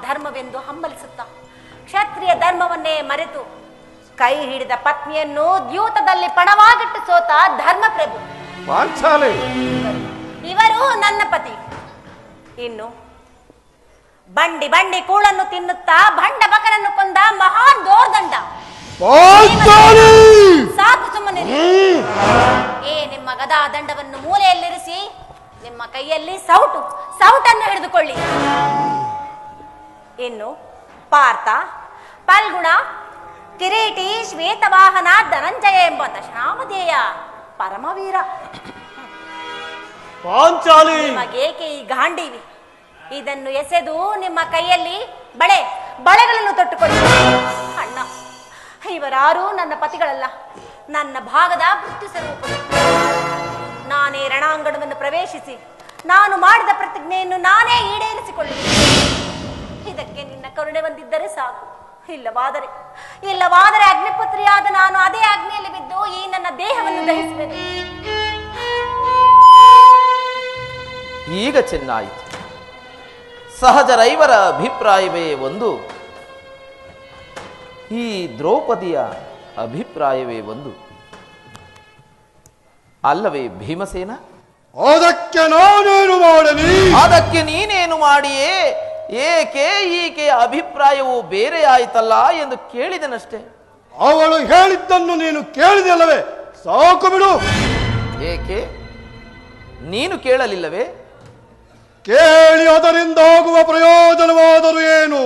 ಧರ್ಮವೆಂದು ಹಂಬಲಿಸುತ್ತ ಕ್ಷತ್ರಿಯ ಧರ್ಮವನ್ನೇ ಮರೆತು ಕೈ ಹಿಡಿದ ಪತ್ನಿಯನ್ನು ದ್ಯೂತದಲ್ಲಿ ಪಣವಾಗಿಟ್ಟು ಸೋತ ಧರ್ಮಪ್ರಭು ಇವರು ನನ್ನ ಪತಿ. ಇನ್ನು ಬಂಡಿ ಬಂಡಿ ಕೂಳನ್ನು ತಿನ್ನುತ್ತಾ ಭಂಡ ಬಕನನ್ನು ಕೊಂದ ಮಹಾನ್ ದೋರ್ದಂಡ. ಸಾಕು ಸುಮ್ಮನೆ. ನಿಮ್ಮ ಗದಾ ದಂಡವನ್ನು ಮೂಲೆಯಲ್ಲಿರಿಸಿ ನಿಮ್ಮ ಕೈಯಲ್ಲಿ ಸೌಟನ್ನು ಹಿಡಿದುಕೊಳ್ಳಿ. ಇನ್ನು ಪಾರ್ಥ, ಫಲ್ಗುಣ, ಕಿರೀಟಿ, ಶ್ವೇತವಾಹನ, ಧನಂಜಯ ಎಂಬ ದಶನಾಮಧೇಯ ಪರಮವೀರ ಪಾಂಚಾಲಿ, ನಿಮಗೇಕೆ ಈ ಗಾಂಡೀವಿ? ಇದನ್ನು ಎಸೆದು ನಿಮ್ಮ ಕೈಯಲ್ಲಿ ಬಳೆಗಳನ್ನು ತೊಟ್ಟುಕೊಳ್ಳಿ. ಅಣ್ಣ, ಇವರಾರೂ ನನ್ನ ಪತಿಗಳಲ್ಲ, ನನ್ನ ಭಾಗದ ಮೃತ್ಯು ಸ್ವರೂಪರು. ನಾನೇ ರಣಾಂಗಣವನ್ನು ಪ್ರವೇಶಿಸಿ ನಾನು ಮಾಡಿದ ಪ್ರತಿಜ್ಞೆಯನ್ನು ನಾನೇ ಈಡೇರಿಸಿಕೊಳ್ಳುವೆ. ಇದಕ್ಕೆ ನಿನ್ನ ಕರುಣೆ ಬಂದಿದ್ದರೆ ಸಾಕು. ಇಲ್ಲವಾದರೆ ಅಗ್ನಿಪುತ್ರಿಯಾದ ನಾನು ಅದೇ ಅಗ್ನಿಯಲ್ಲಿ ಬಿದ್ದು ಈ ನನ್ನ ದೇಹವನ್ನು ದಹಿಸುವೆನು. ಈಗ ಚೆನ್ನಾಯಿತು. ಸಹಜರೈವರ ಅಭಿಪ್ರಾಯವೇ ಒಂದು, ಈ ದ್ರೌಪದಿಯ ಅಭಿಪ್ರಾಯವೇ ಒಂದು ಅಲ್ಲವೇ ಭೀಮಸೇನ? ಅದಕ್ಕೆ ನಾನೇನು ಮಾಡಲಿ? ಅದಕ್ಕೆ ನೀನೇನು ಮಾಡಿಯೇ? ಏಕೆ ಈಕೆಯ ಅಭಿಪ್ರಾಯವು ಬೇರೆ ಆಯ್ತಲ್ಲ ಎಂದು ಕೇಳಿದನಷ್ಟೇ. ಅವಳು ಹೇಳಿದ್ದನ್ನು ನೀನು ಕೇಳಿದೆಯಲ್ಲವೇ? ಸಾಕು ಬಿಡು. ಏಕೆ ನೀನು ಕೇಳಲಿಲ್ಲವೇ? ಕೇಳಿ ಅದರಿಂದ ಆಗುವ ಪ್ರಯೋಜನವಾದರೂ ಏನು?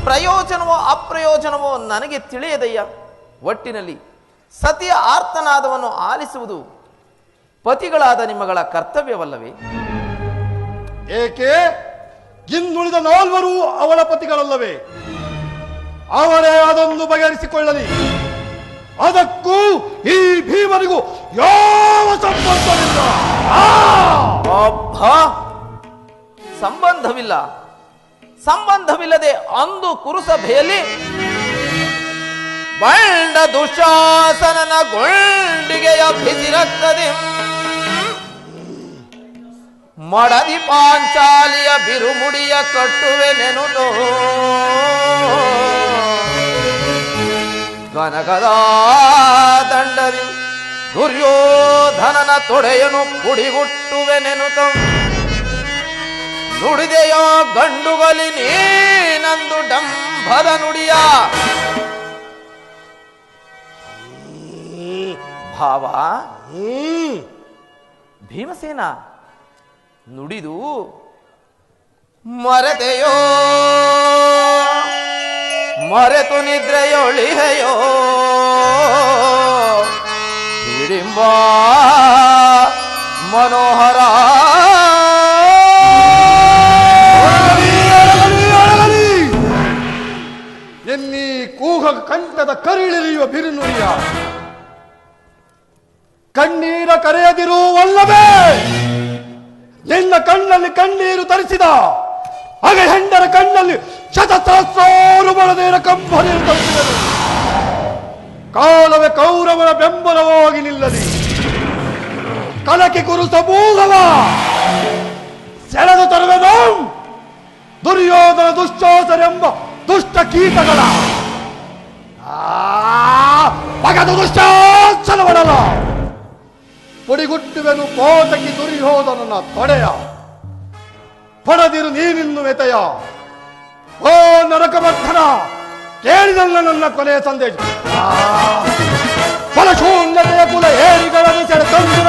ಪ್ರಯೋಜನವೋ ಅಪ್ರಯೋಜನವೋ ನನಗೆ ತಿಳಿಯದಯ್ಯ. ಒಟ್ಟಿನಲ್ಲಿ ಸತಿಯ ಆರ್ತನಾದವನ್ನು ಆಲಿಸುವುದು ಪತಿಗಳಾದ ನಿಮ್ಮಗಳ ಕರ್ತವ್ಯವಲ್ಲವೇ? ಏಕೆ ಇನ್ನುಳಿದ 4 ಅವಳ ಪತಿಗಳಲ್ಲವೇ? ಅವರೇ ಅದನ್ನು ಬಗೆಹರಿಸಿಕೊಳ್ಳಲಿ. ಅದಕ್ಕೂ ಈ ಭೀಮನಿಗೂ ಯಾವ ಸಂಬಂಧವಿಲ್ಲ. ಸಂಬಂಧವಿಲ್ಲದೆ ಅಂದು ಕುರುಸಭೆಯಲ್ಲಿ ಬಂಡ ದುಶಾಸನನ ಗೊಂಡಿಗೆಯ ಬಿಸಿರಕ್ತದೆ ಮಡದಿ ಪಾಂಚಾಲಿಯ ಬಿರುಮುಡಿಯ ಕಟ್ಟುವೆ ನೆನುಟೋ ಗನಗದ ದಂಡದಿ ದುರ್ಯೋಧನನ ತೊಡೆಯನು ಪುಡಿಗುಟ್ಟುವೆ ನೆನುತೋ ನುಡಿದೆಯೋ ಗಂಡುಗಲಿ ನೀನಂದು ಡಂಭದ ನುಡಿಯ ಭಾವ. ಭೀಮಸೇನ ನುಡಿದು ಮರೆತೆಯೋ ಮರೆತು ನಿದ್ರೆಯೊಳಿಹೆಯೋ ಹಿಡಿಂಬ ಮನೋಹರ ಎನ್ನಿ ಕೂಹ ಕಂಠದ ಕರಿಳಿರಿಯುವ ಬಿರುನುಡಿಯ ಕಣ್ಣೀರ ಕರೆಯದಿರುವಲ್ಲವೇ? ನಿನ್ನ ಕಣ್ಣಲ್ಲಿ ಕಣ್ಣೀರು ತರಿಸಿದ ಹಾಗೆ ಹೆಂಡರ ಕಣ್ಣಲ್ಲಿ ಶತಸಹಸ್ರಾರು ಬಲದೇರ ಕಂಬನಿರು ತರಿಸಿದರು. ಕಾಲವೇ ಕೌರವನ ಬೆಂಬಲವಾಗಿ ನಿಲ್ಲಲಿ ಕಲಕಿ ಕುರು ಸಮೂಹವ ಸೆಳೆದು ತರುವೆನು ದುರ್ಯೋಧನ ದುಶ್ಚಾಸನೆಂಬ ದುಷ್ಟ ಕೀಟಗಳ ಬಗದು ದುಶ್ಚಾಸನವಡಲ ಪುಡಿಗುಟ್ಟುವೆನು ಕೋಟಕಿ ದುರ್ಯೋಧನನ ತೊಡೆಯ ಪಡೆದಿರು ನೀನಿನ್ನು ಮೆತೆಯ. ಓ ನರಕಮರ್ಥನ, ಕೇಳಿದಲ್ಲ ನನ್ನ ಕೊನೆಯ ಸಂದೇಶ. ಫಲಶೂನ್ಯತೆಯ ಕುಲ ಏರಿಗಳನ್ನು ಸೆಳೆತಂದು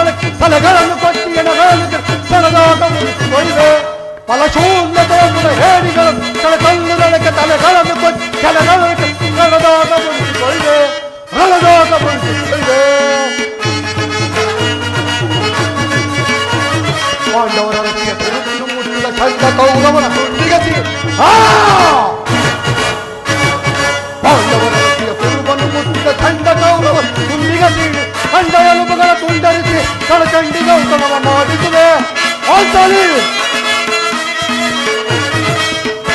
ಪಾಂಡವರ ಕುರುಬನು ಮುಟ್ಟಿದ ಖಂಡ ಕೌರವ ತುಂಡಿಗ ಬೀಳಿ ಖಂಡ ಎಲುಬುಗಳ ತುಂಡರಿಸಿ ಕಳಚಂಡಿಗ ಔತಣವ ಮಾಡಿಸುವೆ ಆತಲಿ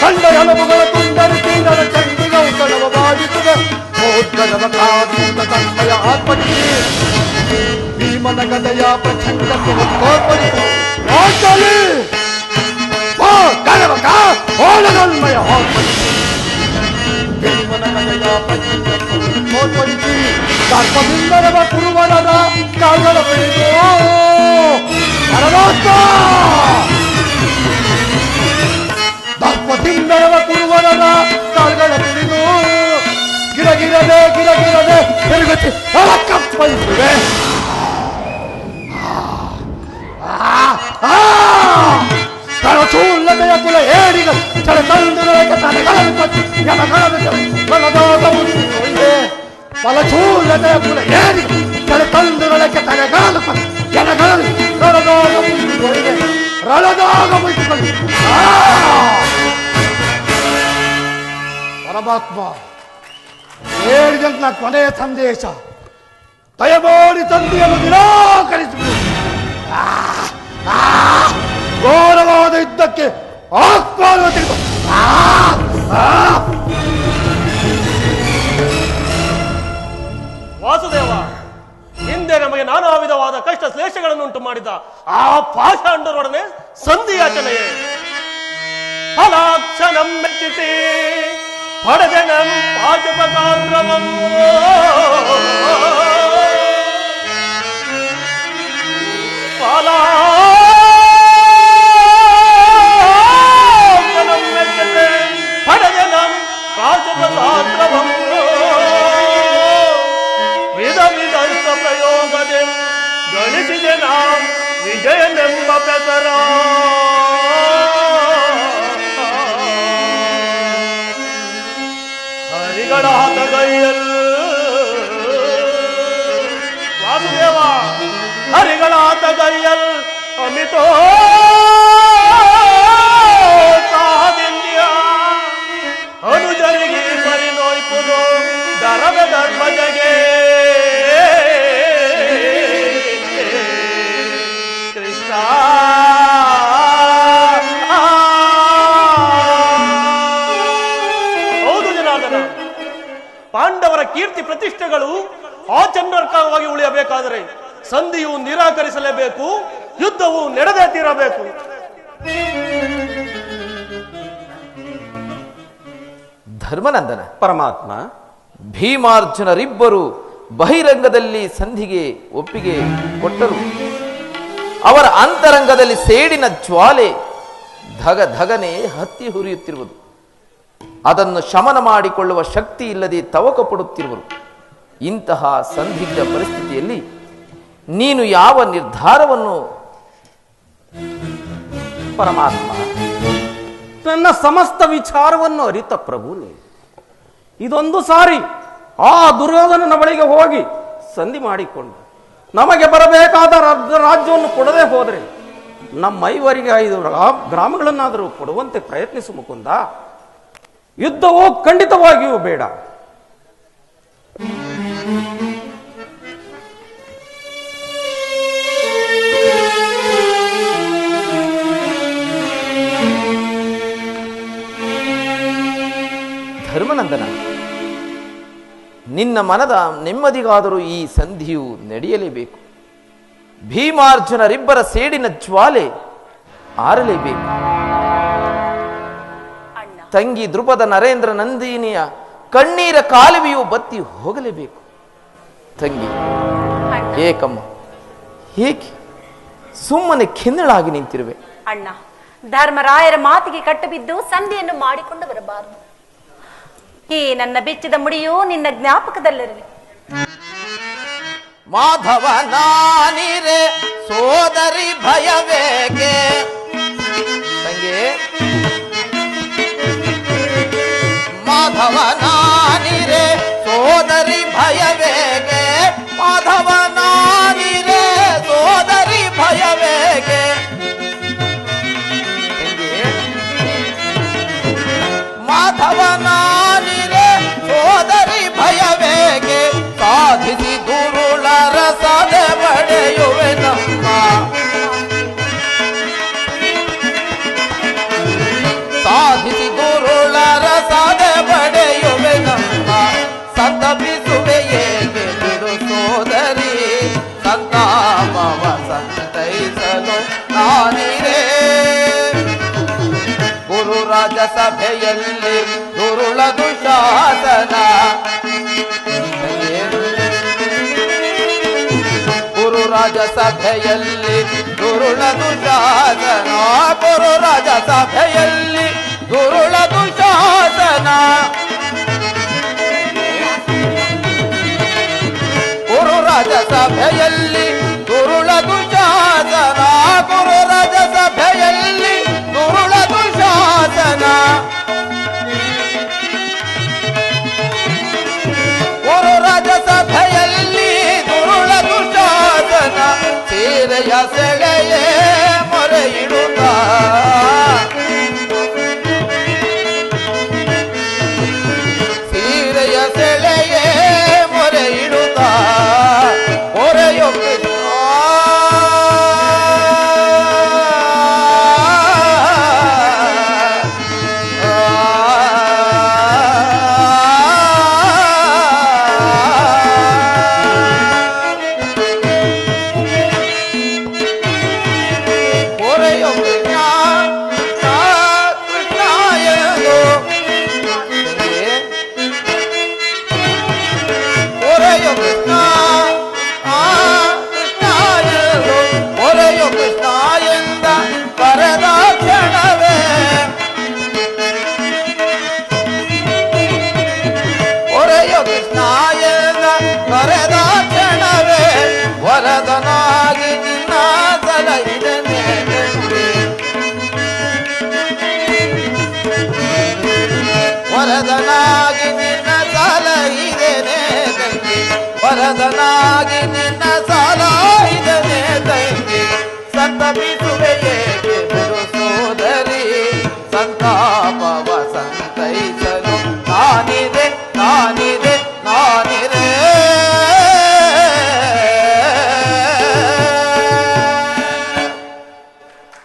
ಖಂಡ ಎಲುಬುಗಳ ತುಂಡರಿಸಿ ಕಳಚಂಡಿಗ ಔತಣವ ಮಾಡಿಸುವೆ ಮೋದ್ಗರವ ಕಾದೂತ ತನ್ಮಯ ಆತ್ಮಕ್ಕೆ ಭೀಮನ ಗದೆಯ ಪ್ರಚಂಡಕ್ಕೆ ತೋರ್ಪಡಿಸು ಆತಲಿ ಗಣವಕ ಓಲಗಲ್ಮಯ ಆತ್ಮಕ್ಕೆ ಭೀಮನ ಗದೆಯ ಪ್ರಚಂಡಕ್ಕೆ ತೋರ್ಪಡಿಸಿ ಸರ್ಪದಿಂದರವ ಕುರುವನದ ಕಾಲ್ಗಳ ಬೆಳೆದು ಪರಮಾತ್ಮ ದರ್ಪದಿಂದರವ ಕುರುವನದ ಕಾಲ್ಗಳ ಬೆಳೆದು ಗಿರಗಿರದೆ ತಿರುಗತಿ ಕಪ್ಪಳಿಸಿವೆ ಕಳಚೂಲ್ಲದೆಯ ಕುಲ ಏಡಿಗ ಚಳ ತಂದುರಕ್ಕೆ ತಲೆಗಳನ್ನು ಕಟ್ಟಿ ಫಲಚೂಲ್ಲದೆಯ ಕುಲ ಏಡಿಗ ಚಳ ತಂದುರಕ್ಕೆ ತಲೆಗಳನ್ನು ರಣದಾಗ ಮುಚ್ಚಿಕೊಳ್ಳಿ ಪರಮಾತ್ಮ ಹೇಳಿದಂತ ಕೊನೆಯ ಸಂದೇಶ ದಯಮಾಡಿ ತಂದೆಯನ್ನು ನಿರಾಕರಿಸಿಬಿಡು ಘೋರವಾದ ಯುದ್ಧಕ್ಕೆ ಆಹ್ವಾನ ತೆಗೆದು ವಾಸುದೇವ, ಹಿಂದೆ ನಮಗೆ ನಾನಾ ವಿಧವಾದ ಕಷ್ಟ ಕ್ಲೇಶಗಳನ್ನುಂಟು ಮಾಡಿದ ಆ ಪಾಷಾಂಡರೊಡನೆ ಸಂಧಿಯಾಚನೆಯೇ ಫಲಾಕ್ಷಣಂ ಮೆಚ್ಚಿಸಿ ಪಡೆದೆನಂ ಪಾಶುಪಕಾಂಗ್ರವಂ ಫಲಾಕ್ಷಣಂ ಮೆಚ್ಚಿಸಿ ಪಡೆದೆನಂ ಪಾಶುಪಕಾಂಗ್ರವಂ ವಿಧ ವಿಧಸ್ತ ಪ್ರಯೋಗದೆ ಗಳಿಸಿದೆ ನಾಂ ವಿಜಯನೆಂಬ ಬೆದರ ಹರಿಗಳ ಹತಗೈಯಲ್ ವಾಸುದೇವ, ಹರಿಗಳ ಹತಗೈಯಲ್ ಅಮಿತೋ ಸಾಹದಿಂದ್ಯ ಅನುಜರಿಗೆ ಪರಿನೋಯ್ಪುದು ದರದ ಧರ್ಮಜಗೆ ಕೃಷ್ಣ. ಹೌದು ಜನಾರ್ದನ, ಪಾಂಡವರ ಕೀರ್ತಿ ಪ್ರತಿಷ್ಠೆಗಳು ಆಚಂದ್ರಕವಾಗಿ ಉಳಿಯಬೇಕಾದರೆ ಸಂಧಿಯು ನಿರಾಕರಿಸಲೇಬೇಕು, ಯುದ್ಧವು ನಡೆದೇ ತೀರಬೇಕು. ಧರ್ಮನಂದನ, ಪರಮಾತ್ಮ, ಭೀಮಾರ್ಜುನರಿಬ್ಬರು ಬಹಿರಂಗದಲ್ಲಿ ಸಂಧಿಗೆ ಒಪ್ಪಿಗೆ ಕೊಟ್ಟರು. ಅವರ ಅಂತರಂಗದಲ್ಲಿ ಸೇಡಿನ ಜ್ವಾಲೆ ಧಗಧಗನೆ ಹತ್ತಿ ಹುರಿಯುತ್ತಿರುವುದು. ಅದನ್ನು ಶಮನ ಮಾಡಿಕೊಳ್ಳುವ ಶಕ್ತಿ ಇಲ್ಲದೆ ತವಕ ಪಡುತ್ತಿರುವರು. ಇಂತಹ ಸಂದಿಗ್ಧ ಪರಿಸ್ಥಿತಿಯಲ್ಲಿ ನೀನು ಯಾವ ನಿರ್ಧಾರವನ್ನು? ಪರಮಾತ್ಮ, ನನ್ನ ಸಮಸ್ತ ವಿಚಾರವನ್ನು ಅರಿತ ಪ್ರಭು ನೀನು. ಇದೊಂದು ಸಾರಿ ಆ ದುರ್ಯೋಧನನ ಬಳಿಗೆ ಹೋಗಿ ಸಂಧಿ ಮಾಡಿಕೊಂಡು ನಮಗೆ ಬರಬೇಕಾದ ರಾಜ್ಯವನ್ನು ಕೊಡದೆ ಹೋದರೆ ನಮ್ಮ 5 ಗ್ರಾಮಗಳನ್ನಾದರೂ ಕೊಡುವಂತೆ ಪ್ರಯತ್ನಿಸು ಮುಕುಂದ. ಯುದ್ಧವು ಖಂಡಿತವಾಗಿಯೂ ಬೇಡ. ಧರ್ಮನಂದನ, ನಿನ್ನ ಮನದ ನೆಮ್ಮದಿಗಾದರೂ ಈ ಸಂಧಿಯು ನಡೆಯಲೇಬೇಕು. ಭೀಮಾರ್ಜುನರಿಬ್ಬರ ಸೇಡಿನ ಜ್ವಾಲೆ ಆರಲೇಬೇಕು. ತಂಗಿ ದ್ರುಪದ ನರೇಂದ್ರ ನಂದಿನಿಯ ಕಣ್ಣೀರ ಕಾಲುವೆಯು ಬತ್ತಿ ಹೋಗಲೇಬೇಕು. ತಂಗಿ ಏಕಮ್ಮ, ಏಕೆ ಸುಮ್ಮನೆ ಖಿನ್ನಳಾಗಿ ನಿಂತಿರುವೆ? ಅಣ್ಣ, ಧರ್ಮರಾಯರ ಮಾತಿಗೆ ಕಟ್ಟು ಬಿದ್ದು ಸಂಧಿಯನ್ನು ಮಾಡಿಕೊಂಡು ಬರಬಾರದು. ಈ ನನ್ನ ಬೆಚ್ಚಿದ ಮುಡಿಯು ನಿನ್ನ ಜ್ಞಾಪಕದಲ್ಲಿರಲಿ. ಮಾಧವ ನಾನಿರೆ ಸೋದರಿ ಭಯವೇಗೆ? ತಂಗಿ, ಮಾಧವ ನಾನಿರೆ ಸೋದರಿ ಭಯವೇಗೆ? ಮಾಧವ ನಾನಿರೆ ಸೋದರಿ ಭಯವೇಗೆ? ತಂಗಿ, ಸಭೆಯಲ್ಲಿ ದುರುಳ ದುಶಾಸನ ಗುರು ರಾಜ ಸಭೆಯಲ್ಲಿ ದುರುಳ ದುಶಾಸನ ಗುರು ರಾಜ ಸಭೆಯಲ್ಲಿ ದುರುಳ ದುಶಾಸನ ಗುರು ರಾಜ ಸಭೆಯಲ್ಲಿ ದುರುಳ ದುಶಾಸನ ಗುರು ರಾಜ ಸಭೆಯಲ್ಲಿ ದುರುಳ ದುಶಾಸನ ಗುರು ರಾಜ ಸಭೆಯಲ್ಲಿ ದುರುಳ ದುಶಾಸನ ಸೀರೆಯ ಸೆಳೆಯೇ ಮೊರೆ ಇಡುತ್ತ ಸೀರೆಯ ಸೆಳೆಯೇ ಮೊರೆ ಇಡುತ್ತ ಮೊರೆಯೋ ಕೃಷ್ಣ ಮೊರೆಯೋ ಕೃಷ್ಣ ಕೃಷ್ಣ ಎಂದು ಮೊರೆಯೋ ಕೃಷ್ಣ ಕೃಷ್ಣ ಎಂದು ಮೊರೆಯೋ ಕೃಷ್ಣ ಎಂದ ಕರೆದ ಕ್ಷಣವೇ ಮೊರೆಯೋ ಕೃಷ್ಣ ಎಂದ ಕರೆದ ಕ್ಷಣವೇ ವರದನಾಗಿ ನಿನ್ನ ಸಲಹಿದನೆ ವರದನಾಗಿ ನಿನ್ನ ಸಲಹಿದನೆ ತಂಗಿ ವರದನಾಗಿ ನಿನ್ನ ಸಲಹಿದನೆ ತಂಗಿ ಸಂತಪಿಸುವೆ ಏಕೆ ಬಿಡು ಸೋದರಿ ಸಂತಾಪವ ಸಂತೈಸಲು ನಾನಿದೆ ನಾನಿದೆ ನಾನಿದೆ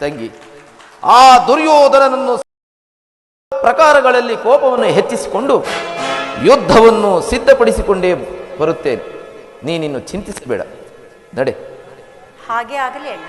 ತಂಗಿ ಆ ದುರ್ಯೋಧನನನ್ನು ಪ್ರಕಾರಗಳಲ್ಲಿ ಕೋಪವನ್ನು ಹೆಚ್ಚಿಸಿಕೊಂಡು ಯುದ್ಧವನ್ನು ಸಿದ್ಧಪಡಿಸಿಕೊಂಡೇ ಬರುತ್ತೇನೆ. ನೀನಿನ್ನು ಚಿಂತಿಸಬೇಡ, ನಡೆ. ಹಾಗೆ ಆಗಲಿ ಅಣ್ಣ.